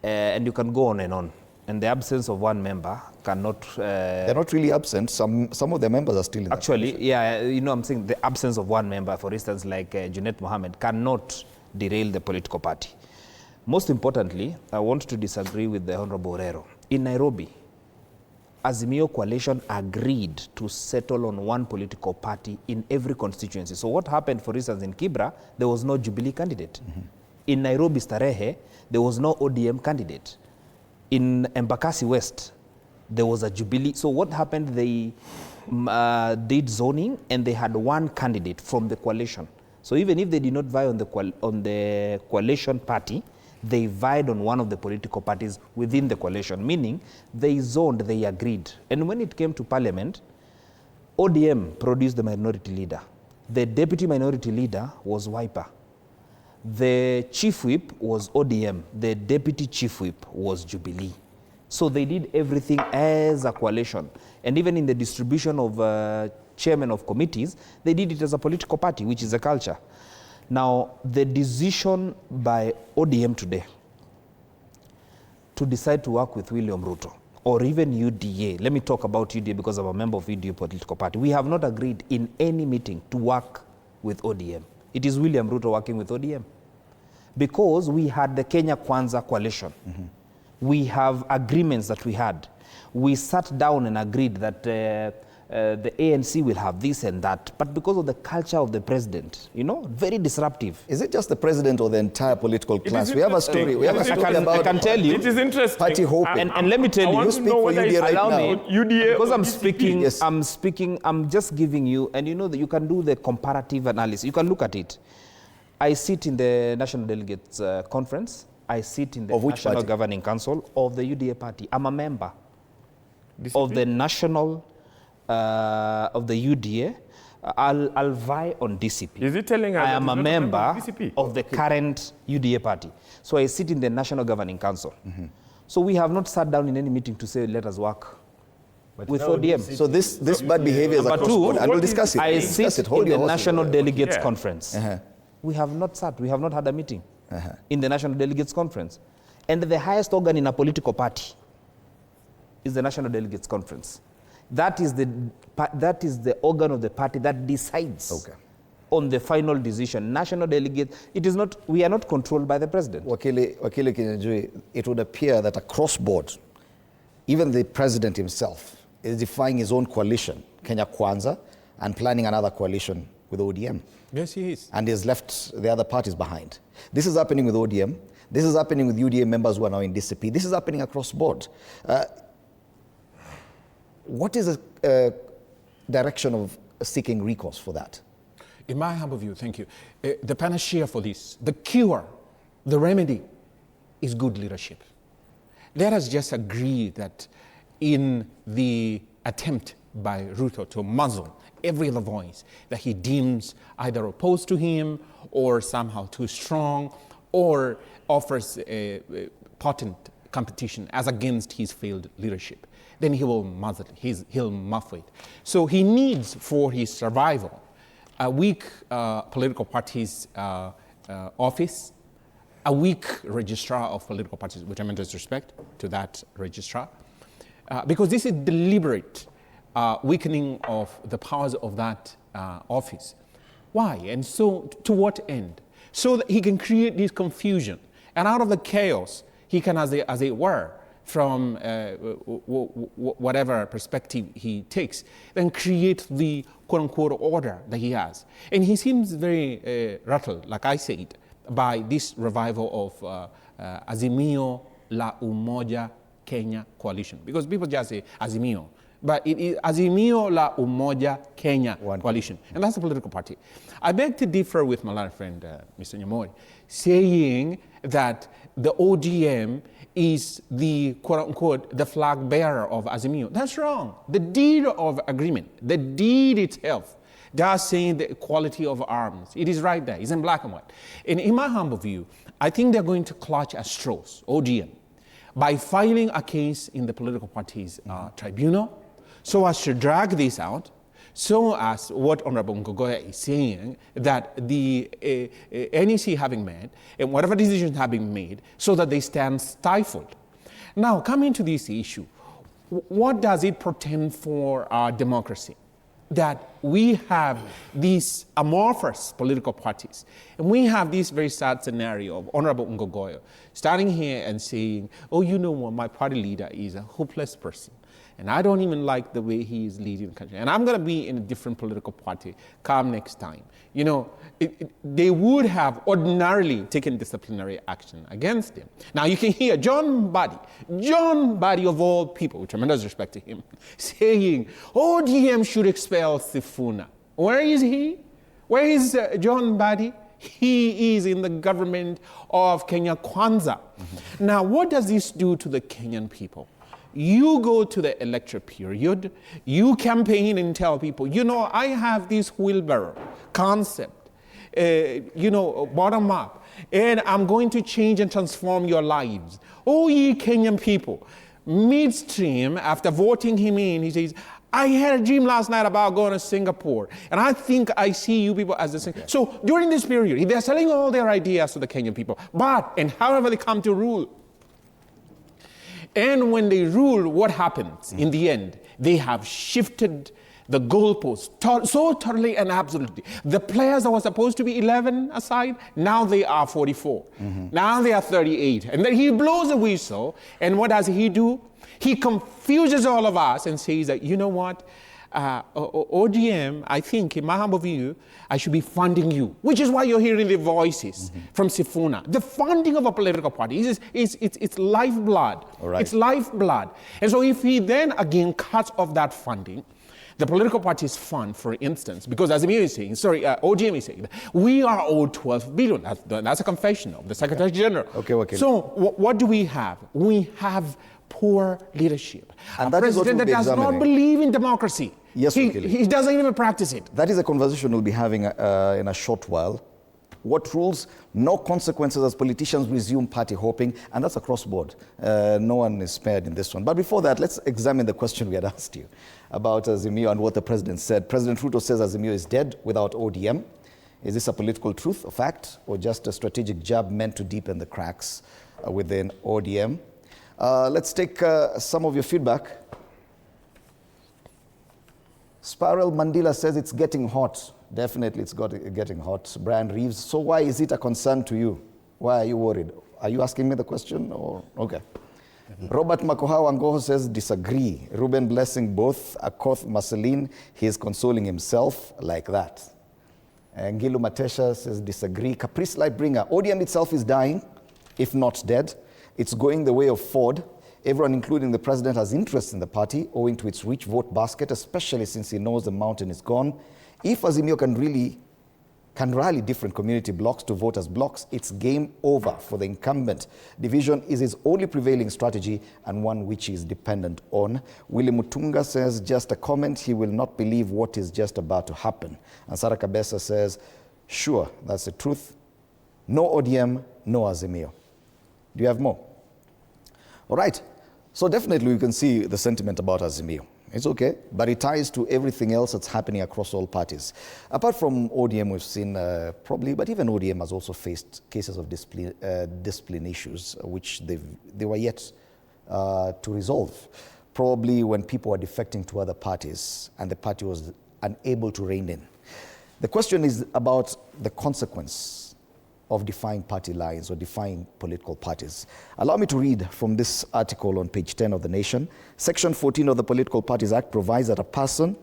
and you can go on and on. And the absence of one member cannot... They're not really absent. Some of their members are still in that Actually, coalition. yeah, you know, I'm saying the absence of one member, for instance, like Junet Mohammed, cannot derail the political party. Most importantly, I want to disagree with the Honorable Orero. In Nairobi, Azimio coalition agreed to settle on one political party in every constituency. So what happened, for instance, in Kibra, there was no Jubilee candidate. In Nairobi, Starehe, there was no ODM candidate. In Embakasi West, there was a Jubilee. So what happened, they did zoning and they had one candidate from the coalition. So even if they did not vie on the coalition party, they vied on one of the political parties within the coalition, meaning they zoned, they agreed. And when it came to parliament, ODM produced the minority leader. The deputy minority leader was Wiper. The chief whip was ODM. The deputy chief whip was Jubilee. So they did everything as a coalition. And even in the distribution of chairmen of committees, they did it as a political party, which is a culture. Now, the decision by ODM today to decide to work with William Ruto, or even UDA, let me talk about UDA because I'm a member of UDA political party. We have not agreed in any meeting to work with ODM. It is William Ruto working with ODM. Because we had the Kenya Kwanza coalition. We have agreements that we had. We sat down and agreed that the ANC will have this and that. But because of the culture of the president, you know, very disruptive. Is it just the president or the entire political class? We have a story. We have a story about... I can tell you. It is interesting. Party hopping. And let me tell you. You speak for UDA right now. UDA because I'm speaking, I'm just giving you, and you know that you can do the comparative analysis. You can look at it. I sit in the National Delegates Conference. I sit in the National Governing Council of the UDA party. I'm a member of the National, of the UDA. I'll vie on DCP. Is it telling us I am a member of the current UDA party. So I sit in the National Governing Council. So we have not sat down in any meeting to say, let us work with ODM. So this bad behavior is across board, and we'll discuss it. I sit in the National Delegates Conference. Uh-huh. We have not sat, we have not had a meeting in the National Delegates Conference. And the highest organ in a political party is the National Delegates Conference. That is the organ of the party that decides on the final decision. National Delegates, it is not, we are not controlled by the president. Wakili Kinyanjui, it would appear that across board, even the president himself is defying his own coalition, Kenya Kwanza, and planning another coalition with ODM. Yes, he is. And he has left the other parties behind. This is happening with ODM. This is happening with UDA members who are now in DCP. This is happening across board. What is the direction of seeking recourse for that? In my humble view, thank you, the panacea for this, the cure, the remedy is good leadership. Let us just agree that in the attempt by Ruto to muzzle every other voice that he deems either opposed to him or somehow too strong or offers a potent competition as against his failed leadership, then he will muzzle it, he'll muffle it. So he needs for his survival a weak political parties office, a weak registrar of political parties, with tremendous respect to that registrar, because this is deliberate weakening of the powers of that office. Why? And so to what end? So that he can create this confusion. And out of the chaos, he can, as it were, from whatever perspective he takes, then create the quote-unquote order that he has. And he seems very rattled, like I said, by this revival of Azimio la Umoja Kenya coalition. Because people just say Azimio, but it is Azimio la Umoja Kenya coalition. And that's a political party. I beg to differ with my friend, Mr. Nyamori, saying that the ODM is the quote-unquote the flag bearer of Azimio. That's wrong. The deed of agreement, the deed itself, does say the equality of arms. It is right there. It's in black and white. And in my humble view, I think they're going to clutch at straws, ODM, by filing a case in the political parties tribunal, so as to drag this out, so as what Honorable Ngogoya is saying, that the NEC having made, and whatever decisions have been made, so that they stand stifled. Now, coming to this issue, what does it portend for our democracy? That we have these amorphous political parties, and we have this very sad scenario of Honorable Ngogoyo standing here and saying, oh, you know what, my party leader is a hopeless person, and I don't even like the way he is leading the country, and I'm going to be in a different political party come next time. You know, they would have ordinarily taken disciplinary action against him. Now you can hear John Badi of all people, with tremendous respect to him, saying, ODM should expel Sifuna. Where is he? Where is John Badi? He is in the government of Kenya Kwanza. Now, what does this do to the Kenyan people? You go to the electoral period, you campaign and tell people, you know, I have this wheelbarrow concept, you know, bottom up, and I'm going to change and transform your lives. Oh, ye Kenyan people. Midstream, after voting him in, he says, I had a dream last night about going to Singapore, and I think I see you people as the same. Okay. So during this period, they're selling all their ideas to the Kenyan people, and however they come to rule. And when they rule, what happens? In the end, they have shifted the goalposts so totally and absolutely. The players that were supposed to be 11 aside, now they are 44. Now they are 38. And then he blows a whistle, and what does he do? He confuses all of us and says that, you know what, ODM, I think, in my humble view, I should be funding you, which is why you're hearing the voices from Sifuna. The funding of a political party is it's lifeblood. Right. It's lifeblood. And so if he then again cuts off that funding, the political parties fund, for instance, because Azimio is saying, ODM is saying, we are owed 12 billion. That's a confession of the Secretary General. Okay. So what do we have? We have poor leadership. And a that is what president we'll be that does examining. not believe in democracy. Yes, he doesn't even practice it. That is a conversation we'll be having in a short while. What rules? No consequences as politicians resume party hopping, and that's across board. No one is spared in this one. But before that, let's examine the question we had asked you about Azimio and what the president said. President Ruto says Azimio is dead without ODM. Is this a political truth, a fact, or just a strategic jab meant to deepen the cracks within ODM? Let's take some of your feedback. Spiral Mandela says it's getting hot. Definitely it's getting hot. Brian Reeves, so why is it a concern to you? Why are you worried? Are you asking me the question? Or okay. Robert Makoha Wangoho says disagree. Ruben Blessing both. Akoth Marceline, he is consoling himself like that. And Gilu Matesha says disagree. Caprice Lightbringer, ODM itself is dying, if not dead. It's going the way of Ford. Everyone, including the president, has interest in the party owing to its rich vote basket, especially since he knows the mountain is gone. If Azimio can rally different community blocks to vote as blocks, it's game over for the incumbent. Division is his only prevailing strategy and one which he is dependent on. Willie Mutunga says, just a comment, he will not believe what is just about to happen. And Sarah Kabesa says, sure, that's the truth. No ODM, no Azimio. Do you have more? All right. So definitely we can see the sentiment about Azimio. It's okay, but it ties to everything else that's happening across all parties. Apart from ODM, we've seen probably, but even ODM has also faced cases of discipline issues, which they were yet to resolve. Probably when people were defecting to other parties and the party was unable to rein in. The question is about the consequence of defying party lines or defying political parties. Allow me to read from this article on page 10 of The Nation. Section 14 of the Political Parties Act provides that a person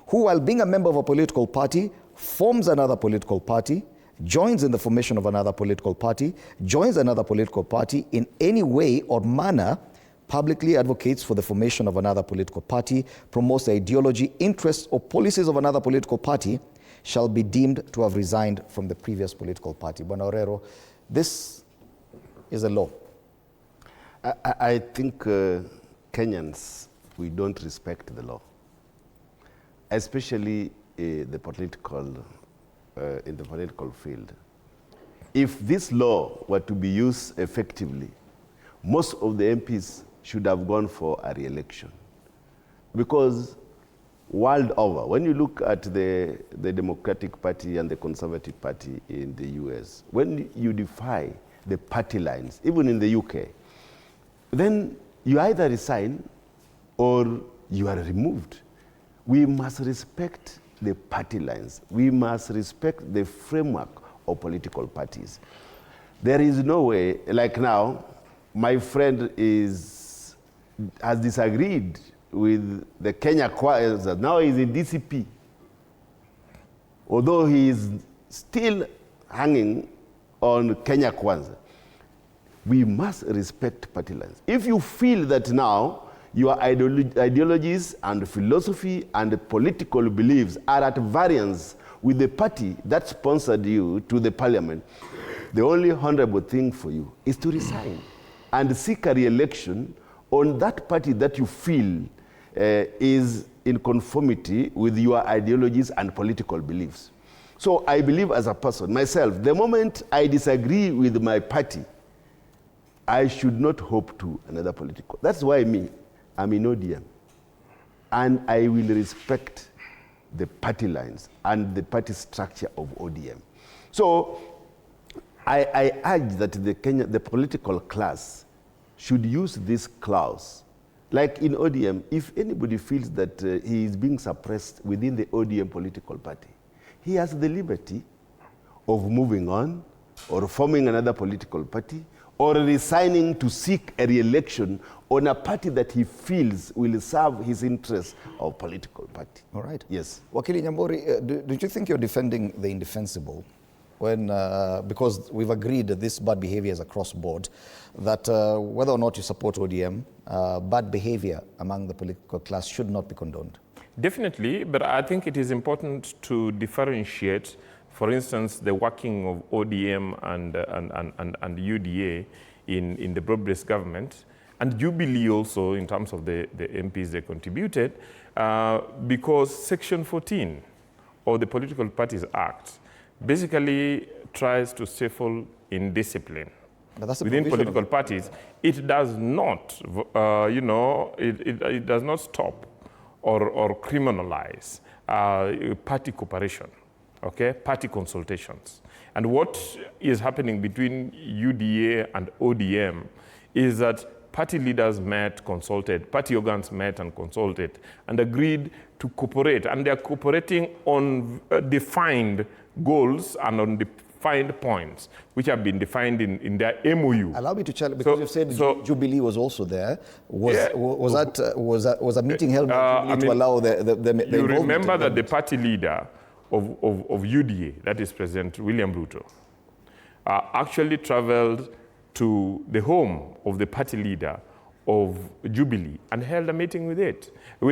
who, while being a member of a political party, forms another political party, joins in the formation of another political party, joins another political party in any way or manner publicly advocates for the formation of another political party, promotes the ideology, interests, or policies of another political party, shall be deemed to have resigned from the previous political party. Bwana Orero, this is a law. I think Kenyans, we don't respect the law, especially the political, in the political field. If this law were to be used effectively, most of the MPs should have gone for a re-election. Because world over, when you look at the Democratic Party and the Conservative Party in the US, when you defy the party lines, even in the UK, then you either resign or you are removed. We must respect the party lines. We must respect the framework of political parties. There is no way, like now, my friend has disagreed with the Kenya Kwanza. Now he's in DCP. Although he is still hanging on Kenya Kwanza. We must respect party lines. If you feel that now your ideologies and philosophy and political beliefs are at variance with the party that sponsored you to the parliament, the only honorable thing for you is to resign and seek a re-election on that party that you feel is in conformity with your ideologies and political beliefs. So I believe as a person, myself, the moment I disagree with my party, I should not hope to another political. That's why I'm in ODM. And I will respect the party lines and the party structure of ODM. So I urge that the political class should use this clause. Like in ODM, if anybody feels that he is being suppressed within the ODM political party, he has the liberty of moving on or forming another political party or resigning to seek a re-election on a party that he feels will serve his interests of political party. All right. Yes. Wakili Nyambori, don't you think you're defending the indefensible when, because we've agreed that this bad behavior is across board, that whether or not you support ODM, bad behavior among the political class should not be condoned? Definitely, but I think it is important to differentiate, for instance, the working of ODM and UDA in the broad-based government, and Jubilee also in terms of the MPs they contributed, because Section 14 of the Political Parties Act basically tries to stifle indiscipline within political parties. It does not, it does not stop or criminalize party cooperation, okay, party consultations. And what is happening between UDA and ODM is that party leaders met, consulted, party organs met and consulted, and agreed to cooperate. And they are cooperating on defined goals and on defined points, which have been defined in their MOU. Allow me to challenge, because you've said Jubilee was also there. Was a meeting held by Jubilee to allow the you remember that the party leader of UDA, that is President William Ruto, actually traveled to the home of the party leader of Jubilee and held a meeting with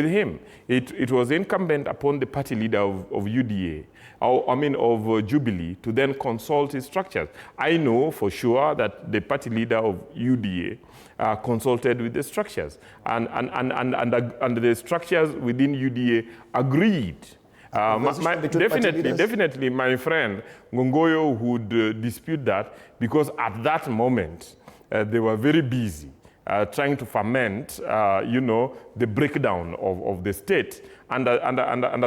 him. It was incumbent upon the party leader of UDA, of Jubilee, to then consult his structures. I know for sure that the party leader of UDA consulted with the structures, and the structures within UDA agreed. Definitely, my friend Ngongoyo would dispute that, because at that moment they were very busy trying to ferment, the breakdown of the state under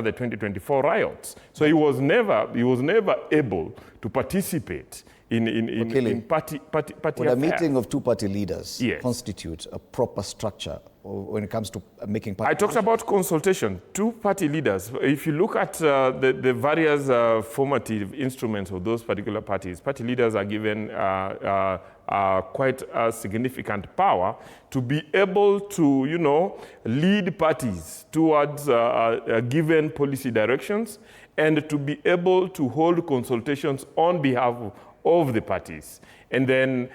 the 2024 riots. So he was never able to participate in party Would affairs. a meeting of two party leaders constitute a proper structure when it comes to making party? I talked about consultation. Two party leaders. If you look at the various formative instruments of those particular parties, party leaders are given quite a significant power to be able to, lead parties towards given policy directions, and to be able to hold consultations on behalf of the parties. And then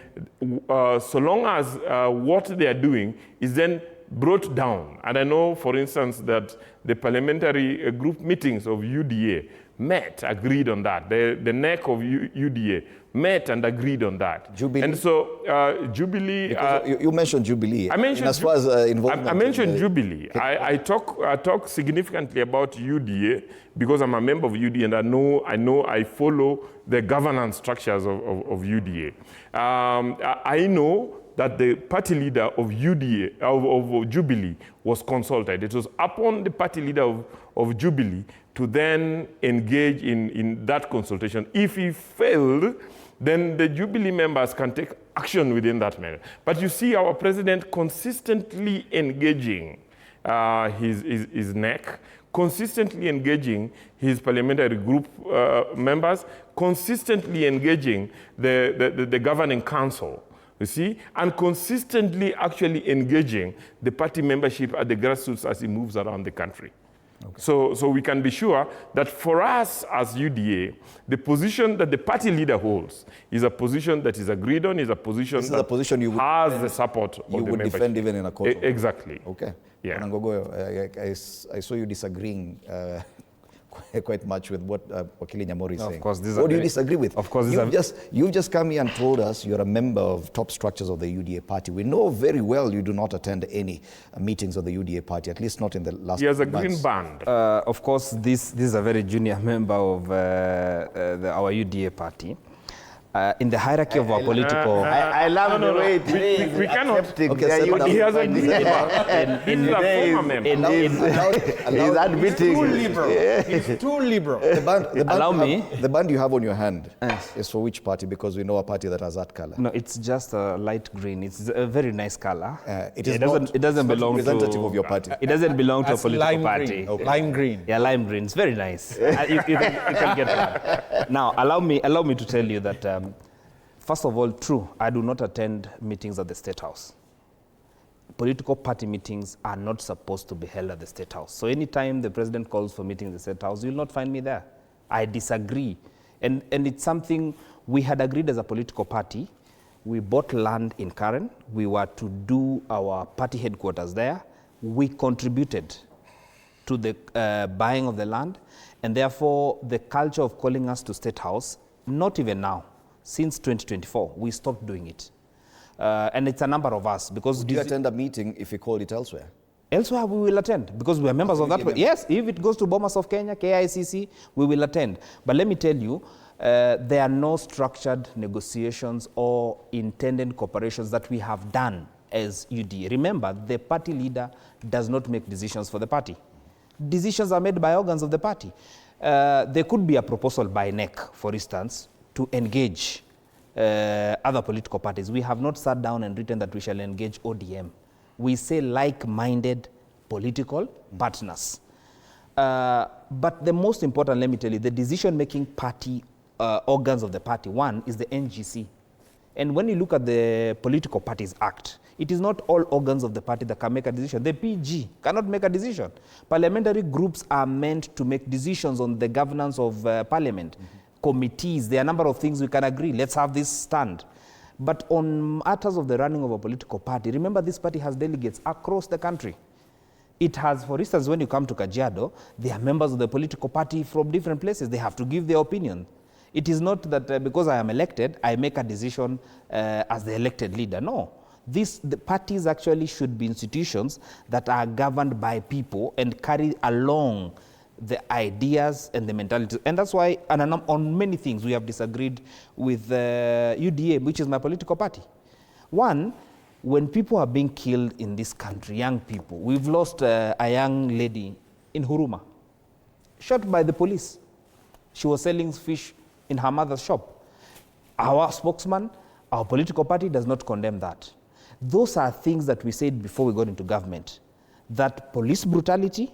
so long as what they are doing is then brought down, and I know, for instance, that the parliamentary group meetings of UDA met, agreed on that. The NEC of UDA met and agreed on that. Jubilee. And so Jubilee... you mentioned Jubilee. I mentioned, as far as involvement. I mentioned Jubilee. I talk significantly about UDA because I'm a member of UDA, and I follow the governance structures of UDA. I know that the party leader of UDA, of Jubilee, was consulted. It was upon the party leader of Jubilee to then engage in that consultation. If he failed, then the Jubilee members can take action within that manner. But you see our president consistently engaging his NEC, consistently engaging his parliamentary group members, consistently engaging the governing council, you see, and consistently actually engaging the party membership at the grassroots as he moves around the country. Okay. So we can be sure that for us as UDA, the position that the party leader holds is a position that is agreed on, is a position that you has the support of the you would membership. defend even in a court. Exactly. Okay. Yeah. I saw you disagreeing quite much with what Wakili Nyamori is saying. Of course, what do you disagree with? Of course, you've just come here and told us you're a member of top structures of the UDA party. We know very well you do not attend any meetings of the UDA party, at least not in the last He has a months. green band. Of course, this is a very junior member of our UDA party. In the hierarchy of our political... I love the way we cannot... Okay, he has a green band. He's a former member. He's admitting. He's too liberal. The band you have on your hand is for which party? Because we know a party that has that color. No, it's just a light green. It's a very nice color. It doesn't belong to... representative of your party. It doesn't belong to a political party. Green. Okay. Lime green. Yeah, lime green. It's very nice. You can get one. Now, allow me to tell you that... First of all, true, I do not attend meetings at the State House. Political party meetings are not supposed to be held at the State House. So anytime the president calls for meetings at the State House, you'll not find me there. I disagree. And it's something we had agreed as a political party. We bought land in Karen. We were to do our party headquarters there. We contributed to the buying of the land. And therefore, the culture of calling us to State House, not even now, since 2024, we stopped doing it. And it's a number of us. Because would you attend a meeting if you called it elsewhere? Elsewhere, we will attend, because we are members of that. Yes, if it goes to Bomas of Kenya, KICC, we will attend. But let me tell you, there are no structured negotiations or intended cooperations that we have done as UDA. Remember, the party leader does not make decisions for the party. Decisions are made by organs of the party. There could be a proposal by NEC, for instance, to engage other political parties. We have not sat down and written that we shall engage ODM. We say like-minded political partners. But the most important, let me tell you, the decision-making party organs of the party, one is the NGC. And when you look at the Political Parties Act, it is not all organs of the party that can make a decision. The PG cannot make a decision. Parliamentary groups are meant to make decisions on the governance of parliament. Committees, there are a number of things we can agree. Let's have this stand. But on matters of the running of a political party, remember this party has delegates across the country. It has, for instance, when you come to Kajiado, they are members of the political party from different places. They have to give their opinion. It is not that because I am elected, I make a decision as the elected leader. No. The parties actually should be institutions that are governed by people and carry along the ideas and the mentality. And that's why on many things we have disagreed with UDA, which is my political party. One, when people are being killed in this country, young people, we've lost a young lady in Huruma, shot by the police. She was selling fish in her mother's shop. Our spokesman, our political party does not condemn that. Those are things that we said before we got into government, that police brutality,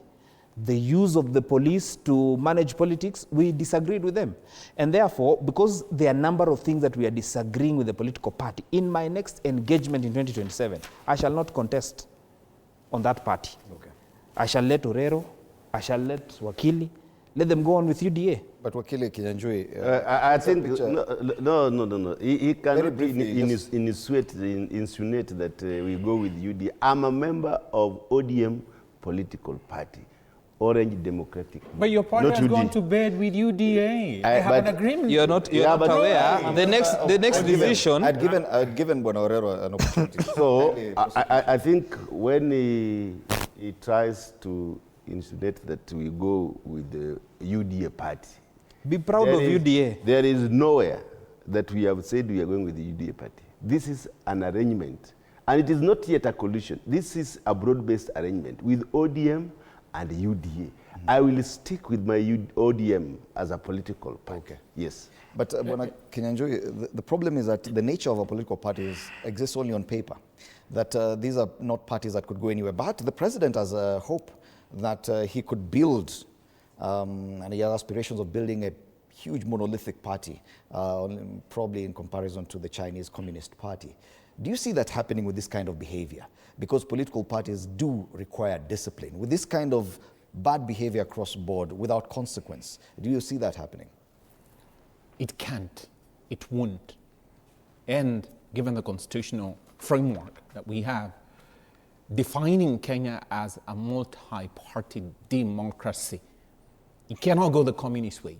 the use of the police to manage politics, we disagreed with them. And therefore, because there are a number of things that we are disagreeing with the political party, in my next engagement in 2027, I shall not contest on that party. Okay. I shall let Orero, I shall let Wakili, Let them go on with UDA. But Wakili Kinyanjui, I think, no. He cannot insinuate that we go with UDA. I'm a member of ODM political party, Orange Democratic. But your party has gone to bed with UDA. I have an agreement. You're not aware. The next decision. I'd given Bonorero an opportunity. So I think when he tries to insinuate that we go with the UDA party, be proud of UDA. There is nowhere that we have said we are going with the UDA party. This is an arrangement, and it is not yet a coalition. This is a broad-based arrangement with ODM and UDA. I will stick with my ODM as a political party. Okay. Yes. But Kinyanjui, the problem is that the nature of a political party exists only on paper, that these are not parties that could go anywhere. But the president has a hope that he could build, and he has aspirations of building a huge monolithic party, probably in comparison to the Chinese Communist Party. Do you see that happening with this kind of behavior? Because political parties do require discipline. With this kind of bad behavior across board without consequence, do you see that happening? It can't. It won't. And given the constitutional framework that we have, defining Kenya as a multi-party democracy, you cannot go the communist way.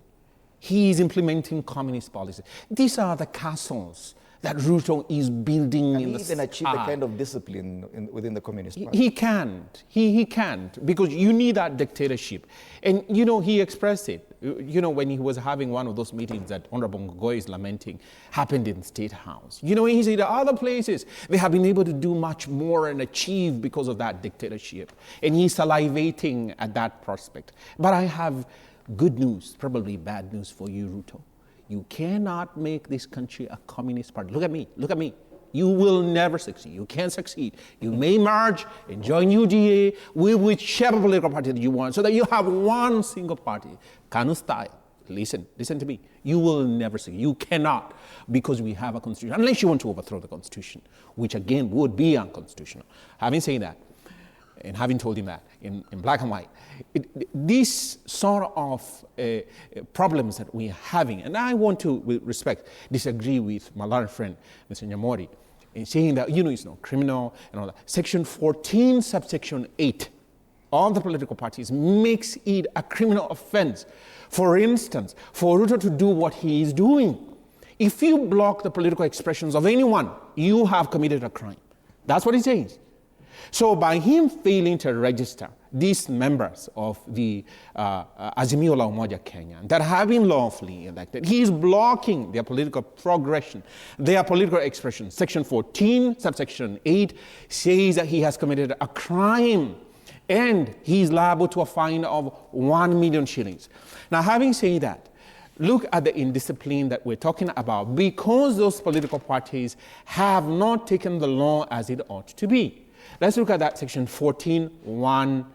He is implementing communist policies. These are the castles that Ruto is building in the sky. Can he even achieve the kind of discipline within the Communist Party? He can't. He can't, because you need that dictatorship. And, you know, he expressed it. You know, when he was having one of those meetings that Honorable Ngogoy is lamenting happened in the State House. You know, he said other places, they have been able to do much more and achieve because of that dictatorship. And he's salivating at that prospect. But I have good news, probably bad news for you, Ruto. You cannot make this country a communist party. Look at me, look at me. You will never succeed. You can't succeed. You may merge and join UDA with whichever political party that you want, so that you have one single party. Kanu style. Listen to me. You will never succeed. You cannot, because we have a constitution, unless you want to overthrow the constitution, which again would be unconstitutional. Having said that, and having told him that in black and white, these sort of problems that we are having, and I want to, with respect, disagree with my learned friend, Mr. Nyamori, in saying that, you know, it's not criminal and all that. Section 14, subsection 8 of the political parties makes it a criminal offense. For instance, for Ruto to do what he is doing. If you block the political expressions of anyone, you have committed a crime. That's what it says. So by him failing to register these members of the Azimio la Umoja Kenya that have been lawfully elected, he is blocking their political progression, their political expression. Section 14, subsection 8 says that he has committed a crime and he is liable to a fine of 1 million shillings. Now, having said that, look at the indiscipline that we're talking about, because those political parties have not taken the law as it ought to be. Let's look at that section 14.1,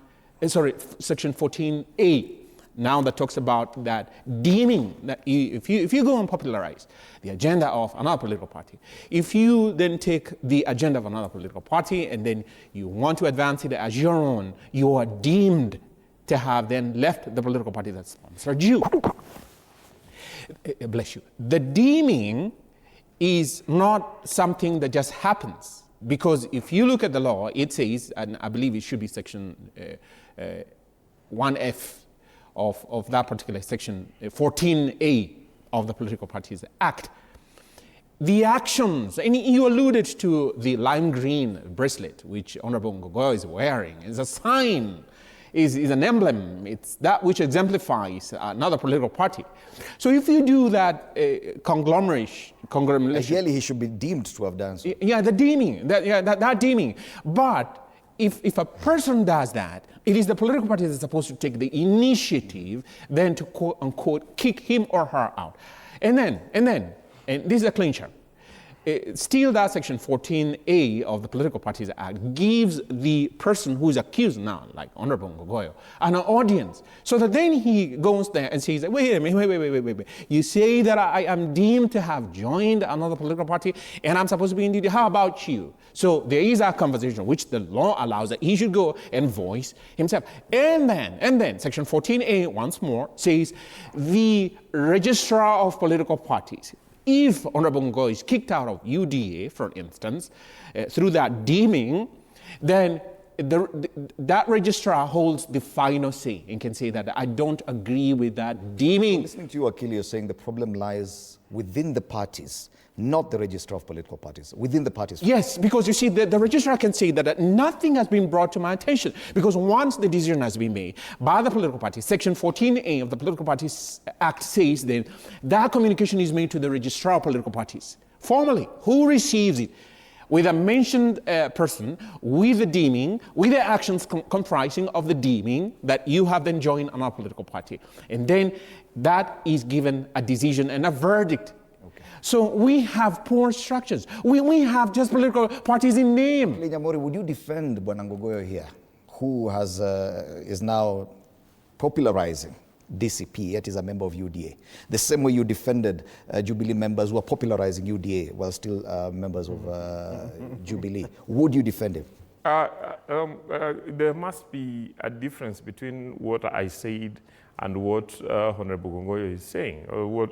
section 14A, now that talks about that deeming that if you go and popularize the agenda of another political party, if you then take the agenda of another political party and then you want to advance it as your own, you are deemed to have then left the political party that sponsored you. Bless you. The deeming is not something that just happens. Because if you look at the law, it says, and I believe it should be section 1F of that particular section, 14A of the Political Parties Act, the actions, and you alluded to the lime green bracelet, which Honorable Ngogoy is wearing, is a sign, is an emblem. It's that which exemplifies another political party. So if you do that conglomeration. Ideally, he should be deemed to have done so. Yeah, the deeming, that deeming. But if a person does that, it is the political party that's supposed to take the initiative then to quote unquote kick him or her out. And this is a clincher. still that section 14A of the Political Parties Act gives the person who is accused now, like Honorable Ngogoyo, an audience. So that then he goes there and says, wait a minute, wait. You say that I am deemed to have joined another political party and I'm supposed to be in duty. How about you? So there is a conversation which the law allows that he should go and voice himself. And then section 14A once more says the registrar of political parties, if Honorable Ngogoyo is kicked out of UDA, for instance, through that deeming, then that registrar holds the final say and can say that I don't agree with that deeming. Listening to you, Akili, you're saying the problem lies within the parties, not the registrar of political parties, within the parties. Yes, because you see, the registrar can say that nothing has been brought to my attention, because once the decision has been made by the political party, section 14A of the Political Parties Act says then that communication is made to the registrar of political parties. Formally, who receives it? With a mentioned person, with the deeming, with the actions comprising of the deeming that you have then joined another political party. And then that is given a decision and a verdict. Okay. So we have poor structures. We have just political parties in name. Nyamori, would you defend Bwana Ngogoyo here, who has, is now popularizing DCP, yet is a member of UDA? The same way you defended Jubilee members who are popularizing UDA while still members of Jubilee. Would you defend him? There must be a difference between what I said and what Honorable Ngogoyo is saying. What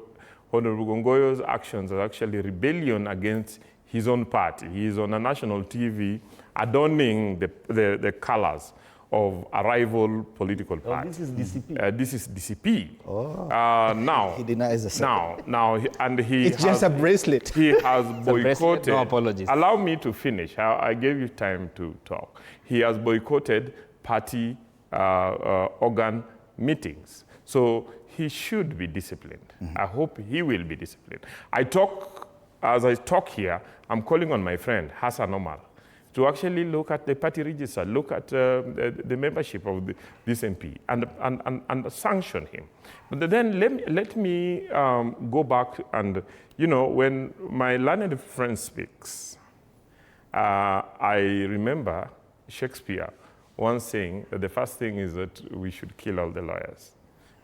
Honorable Ngogoyo's actions are actually rebellion against his own party. He is on a national TV adorning the colors of a rival political party. This is DCP. This is DCP. Oh. Now he denies the second. It's just a bracelet. He has boycotted. No apologies. Allow me to finish. I gave you time to talk. He has boycotted party organ meetings. So he should be disciplined. Mm-hmm. I hope he will be disciplined. As I talk here, I'm calling on my friend Hassan Omar to actually look at the party register, look at the membership of this MP and sanction him. But then let me go back and, when my learned friend speaks, I remember Shakespeare once saying that the first thing is that we should kill all the lawyers.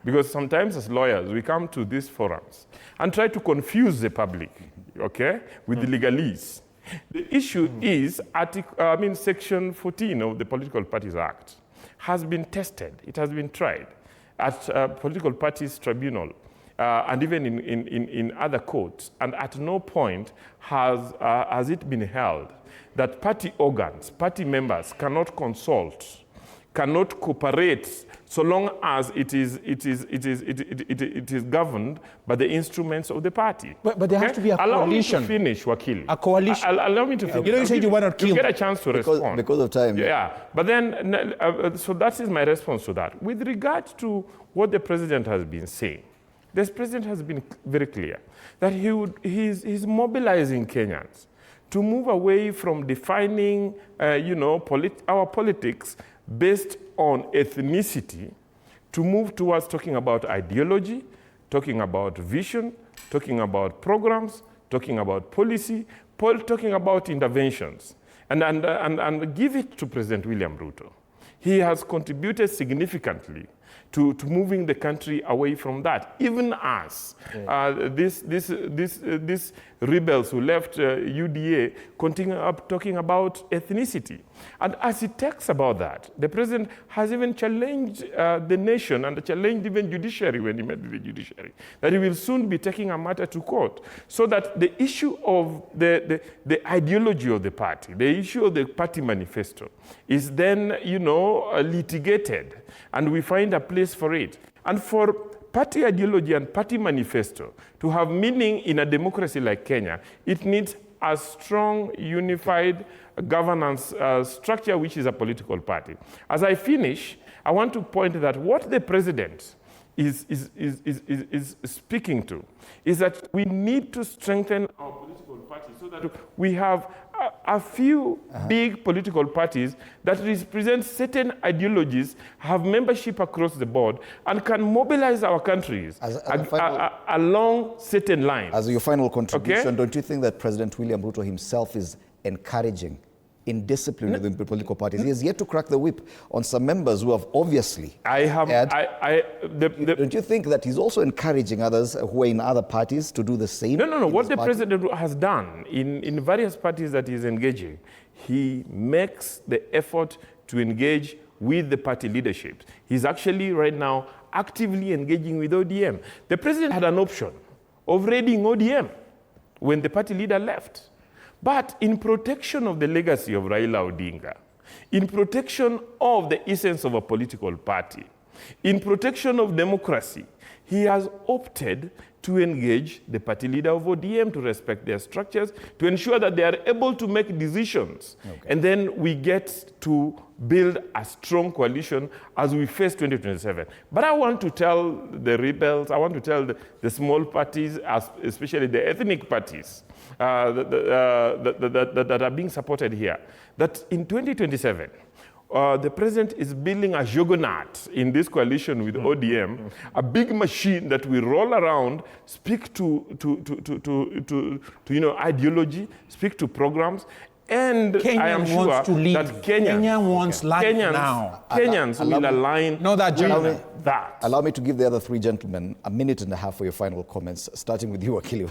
Because sometimes as lawyers, we come to these forums and try to confuse the public, okay, with the legalese. The issue is, Section 14 of the Political Parties Act has been tested. It has been tried at Political Parties Tribunal and even in other courts. And at no point has it been held that party organs, party members cannot consult, cannot cooperate, so long as it is governed by the instruments of the party. But there has to be a coalition. Allow me to finish, Wakili. A coalition. Allow me to finish. You said you want to kill. You get a chance to respond. Because of time. Yeah. But then, so that is my response to that. With regard to what the president has been saying, the president has been very clear that he's mobilizing Kenyans to move away from defining, our politics based on ethnicity, to move towards talking about ideology, talking about vision, talking about programs, talking about policy, talking about interventions, and give it to President William Ruto. He has contributed significantly to moving the country away from that, even as these rebels who left UDA continue up talking about ethnicity. And as he talks about that, the president has even challenged the nation and challenged even judiciary when he met with the judiciary, that he will soon be taking a matter to court, so that the issue of the ideology of the party, the issue of the party manifesto is then, litigated, and we find a place for it. And for party ideology and party manifesto to have meaning in a democracy like Kenya, it needs a strong, unified governance structure, which is a political party. As I finish, I want to point that what the president is speaking to is that we need to strengthen our political party so that we have a few big political parties that represent certain ideologies, have membership across the board, and can mobilize our countries along certain lines. As your final contribution, Okay? don't you think that President William Ruto himself is encouraging indiscipline within the political parties? He has yet to crack the whip on some members who have obviously don't you think that he's also encouraging others who are in other parties to do the same? No. What the president has done in various parties that he's engaging, he makes the effort to engage with the party leadership. He's actually right now actively engaging with ODM. The president had an option of raiding ODM when the party leader left. But in protection of the legacy of Raila Odinga, in protection of the essence of a political party, in protection of democracy, he has opted to engage the party leader of ODM, to respect their structures, to ensure that they are able to make decisions. And then we get to build a strong coalition as we face 2027. But I want to tell the rebels, I want to tell the small parties, especially the ethnic parties, that are being supported here, that in 2027, the president is building a juggernaut in this coalition with ODM, a big machine that will roll around, speak to ideology, speak to programs, and Kenya I am sure wants to leave. that Kenya wants life now. Kenyans will align with that. Allow me to give the other three gentlemen a minute and a half for your final comments, starting with you, Akili,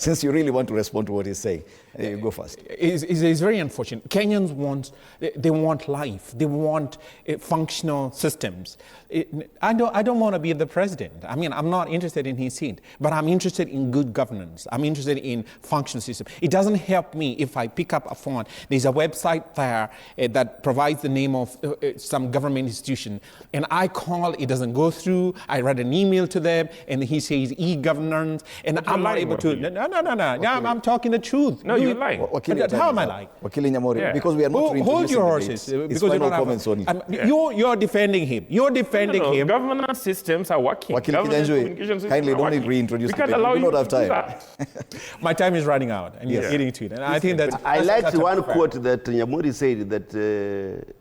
since you really want to respond to what he's saying. You go first. It's very unfortunate. Kenyans want life. They want functional systems. I don't want to be the president. I mean, I'm not interested in his seat, but I'm interested in good governance. I'm interested in functional system. It doesn't help me if I pick up a phone. There's a website there that provides the name of some government institution, and I call, it doesn't go through. I write an email to them, and he says e-governance, and I'm not able to. No. I'm talking the truth. No, you're lying. How am I lying? Wakili Nyamori, because we are not hold your horses. Because you don't have. You're defending him. You're defending him. Governance systems are working. Wakili Kinyanjui, kindly don't reintroduce the debate. We don't have time. My time is running out, and you're getting to it. And I think that I liked one quote that Nyamori said that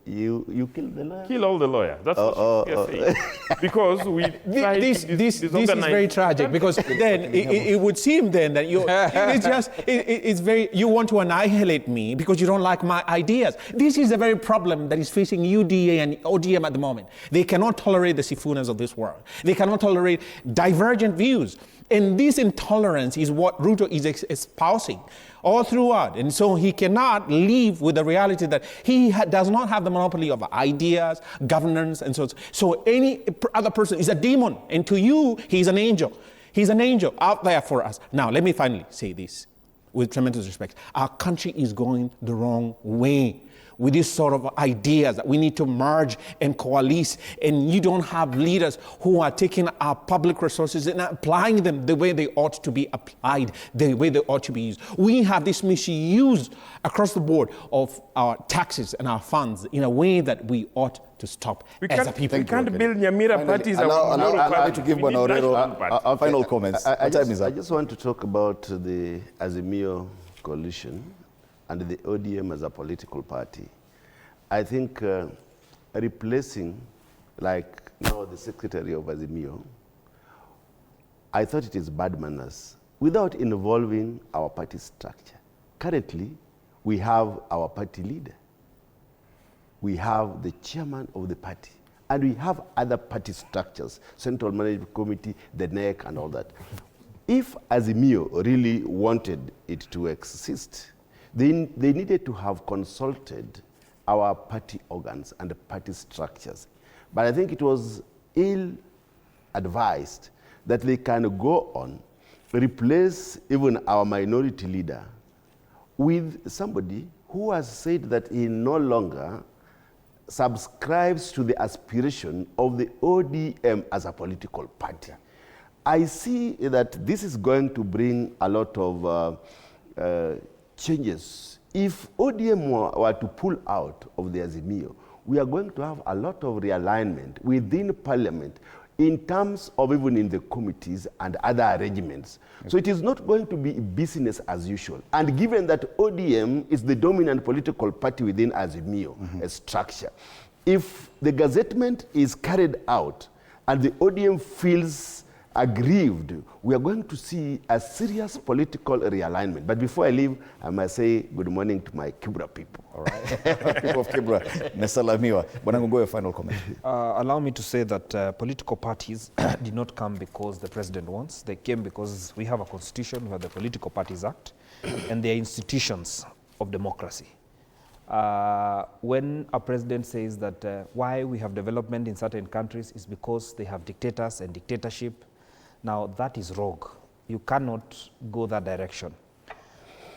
you killed the lawyer. Kill all the lawyers. That's what you're saying. Because this is very tragic. Because then it would seem then that it's very, you want to annihilate me because you don't like my ideas. This is a very problem that is facing UDA and ODM at the moment. They cannot tolerate the Sifunas of this world. They cannot tolerate divergent views. And this intolerance is what Ruto is espousing all throughout. And so he cannot live with the reality that he does not have the monopoly of ideas, governance, and so on. So any other person is a demon. And to you, he's an angel. He's an angel out there for us. Now, let me finally say this with tremendous respect. Our country is going the wrong way with this sort of ideas that we need to merge and coalesce, and you don't have leaders who are taking our public resources and applying them the way they ought to be applied, the way they ought to be used. We have this misuse across the board of our taxes and our funds in a way that we ought to stop as a people. We can't build Nyamira parties. Allow me to give Bonorero final comments. I just want to talk about the Azimio coalition and the ODM as a political party. I think replacing, like now the secretary of Azimio, I thought it is bad manners without involving our party structure. Currently, we have our party leader. We have the chairman of the party. And we have other party structures, Central Management Committee, the NEC, and all that. If Azimio really wanted it to exist, they needed to have consulted our party organs and the party structures. But I think it was ill-advised that they can go on, replace even our minority leader with somebody who has said that he no longer subscribes to the aspiration of the ODM as a political party. I see that this is going to bring a lot of changes. If ODM were to pull out of the Azimio, we are going to have a lot of realignment within Parliament, in terms of even in the committees and other arrangements. Okay. So it is not going to be business as usual. And given that ODM is the dominant political party within Azimio, a structure, if the gazettement is carried out and the ODM feels aggrieved, we are going to see a serious political realignment. But before I leave, I must say good morning to my Kibra people. All right. People of Kibra, Nesalamiwa. But I'm going to go a final comment. Allow me to say that political parties did not come because the president wants. They came because we have a constitution where the Political Parties Act, and they are institutions of democracy. When a president says that why we have development in certain countries is because they have dictators and dictatorship, now that is wrong. You cannot go that direction.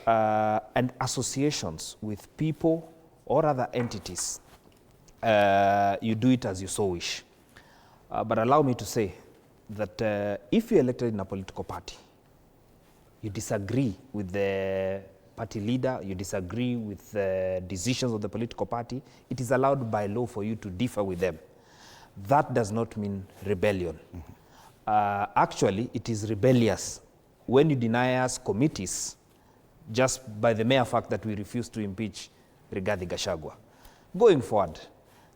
And associations with people or other entities, you do it as you so wish. But allow me to say that if you're elected in a political party, you disagree with the party leader, you disagree with the decisions of the political party, it is allowed by law for you to differ with them. That does not mean rebellion. Actually, it is rebellious when you deny us committees just by the mere fact that we refuse to impeach Rigathi Gachagua. Going forward,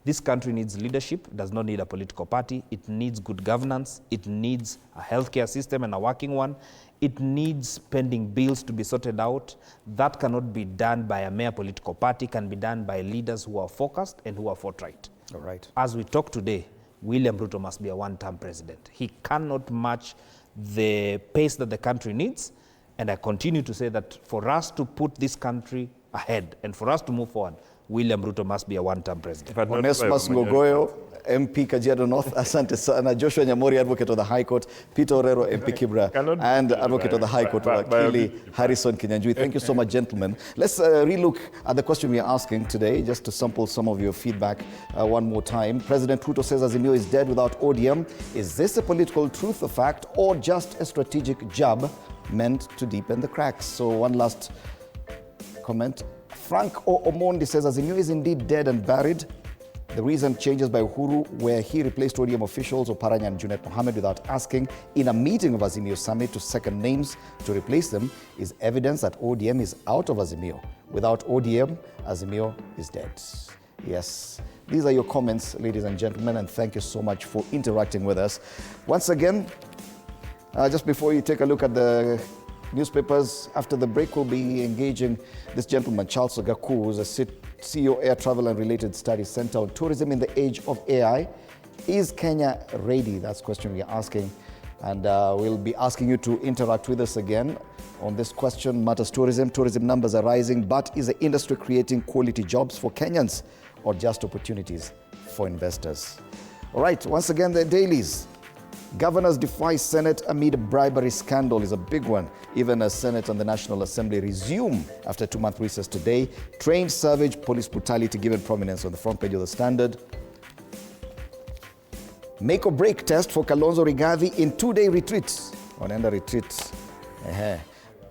this country needs leadership, does not need a political party. It needs good governance. It needs a healthcare system and a working one. It needs pending bills to be sorted out. That cannot be done by a mere political party, can be done by leaders who are focused and who are forthright. All right. As we talk today, William Ruto must be a one-term president. He cannot match the pace that the country needs. And I continue to say that for us to put this country ahead and for us to move forward, William Ruto must be a one-term president. Onesmus Ngogoyo, MP Kajiado North, asante sana. Joshua Nyamori, Advocate of the High Court. Peter Orero, MP Kibra, and Advocate of the High Court, Wakili Harrison Kinyanjui. Thank you so much, gentlemen. Let's relook at the question we are asking today, just to sample some of your feedback one more time. President Ruto says Azimio is dead without ODM. Is this a political truth, a fact, or just a strategic jab meant to deepen the cracks? So one last comment. Frank Omondi says Azimio is indeed dead and buried. The recent changes by Uhuru, where he replaced ODM officials Oparanya and Junet Mohammed without asking in a meeting of Azimio Summit to second names to replace them, is evidence that ODM is out of Azimio. Without ODM, Azimio is dead. Yes, these are your comments, ladies and gentlemen, and thank you so much for interacting with us. Once again, just before you take a look at the newspapers, after the break we'll be engaging this gentleman, Charles Ogaku, who's a CEO, Air Travel and Related Studies Center on Tourism in the Age of AI. Is Kenya ready? That's the question we're asking. And we'll be asking you to interact with us again on this question. Matters tourism. Tourism numbers are rising, but is the industry creating quality jobs for Kenyans or just opportunities for investors? All right, once again, the dailies. Governors defy Senate amid bribery scandal is a big one, even as Senate and the National Assembly resume after a 2-month recess today. Trained savage police brutality given prominence on the front page of the Standard. Make or break test for Kalonzo Rigathi in 2-day retreats. Wanaenda retreats.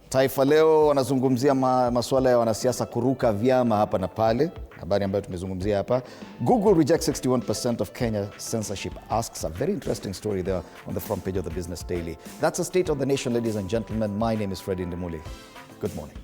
Taifa Leo wanazungumzia masuala ya wanasiasa kuruka vyama hapa na pale. Habari ambayo tumezungumzia hapa. Google rejects 61% of Kenya censorship asks. A very interesting story there on the front page of the Business Daily. That's the state of the nation, ladies and gentlemen. My name is Freddie Ndimuli. Good morning.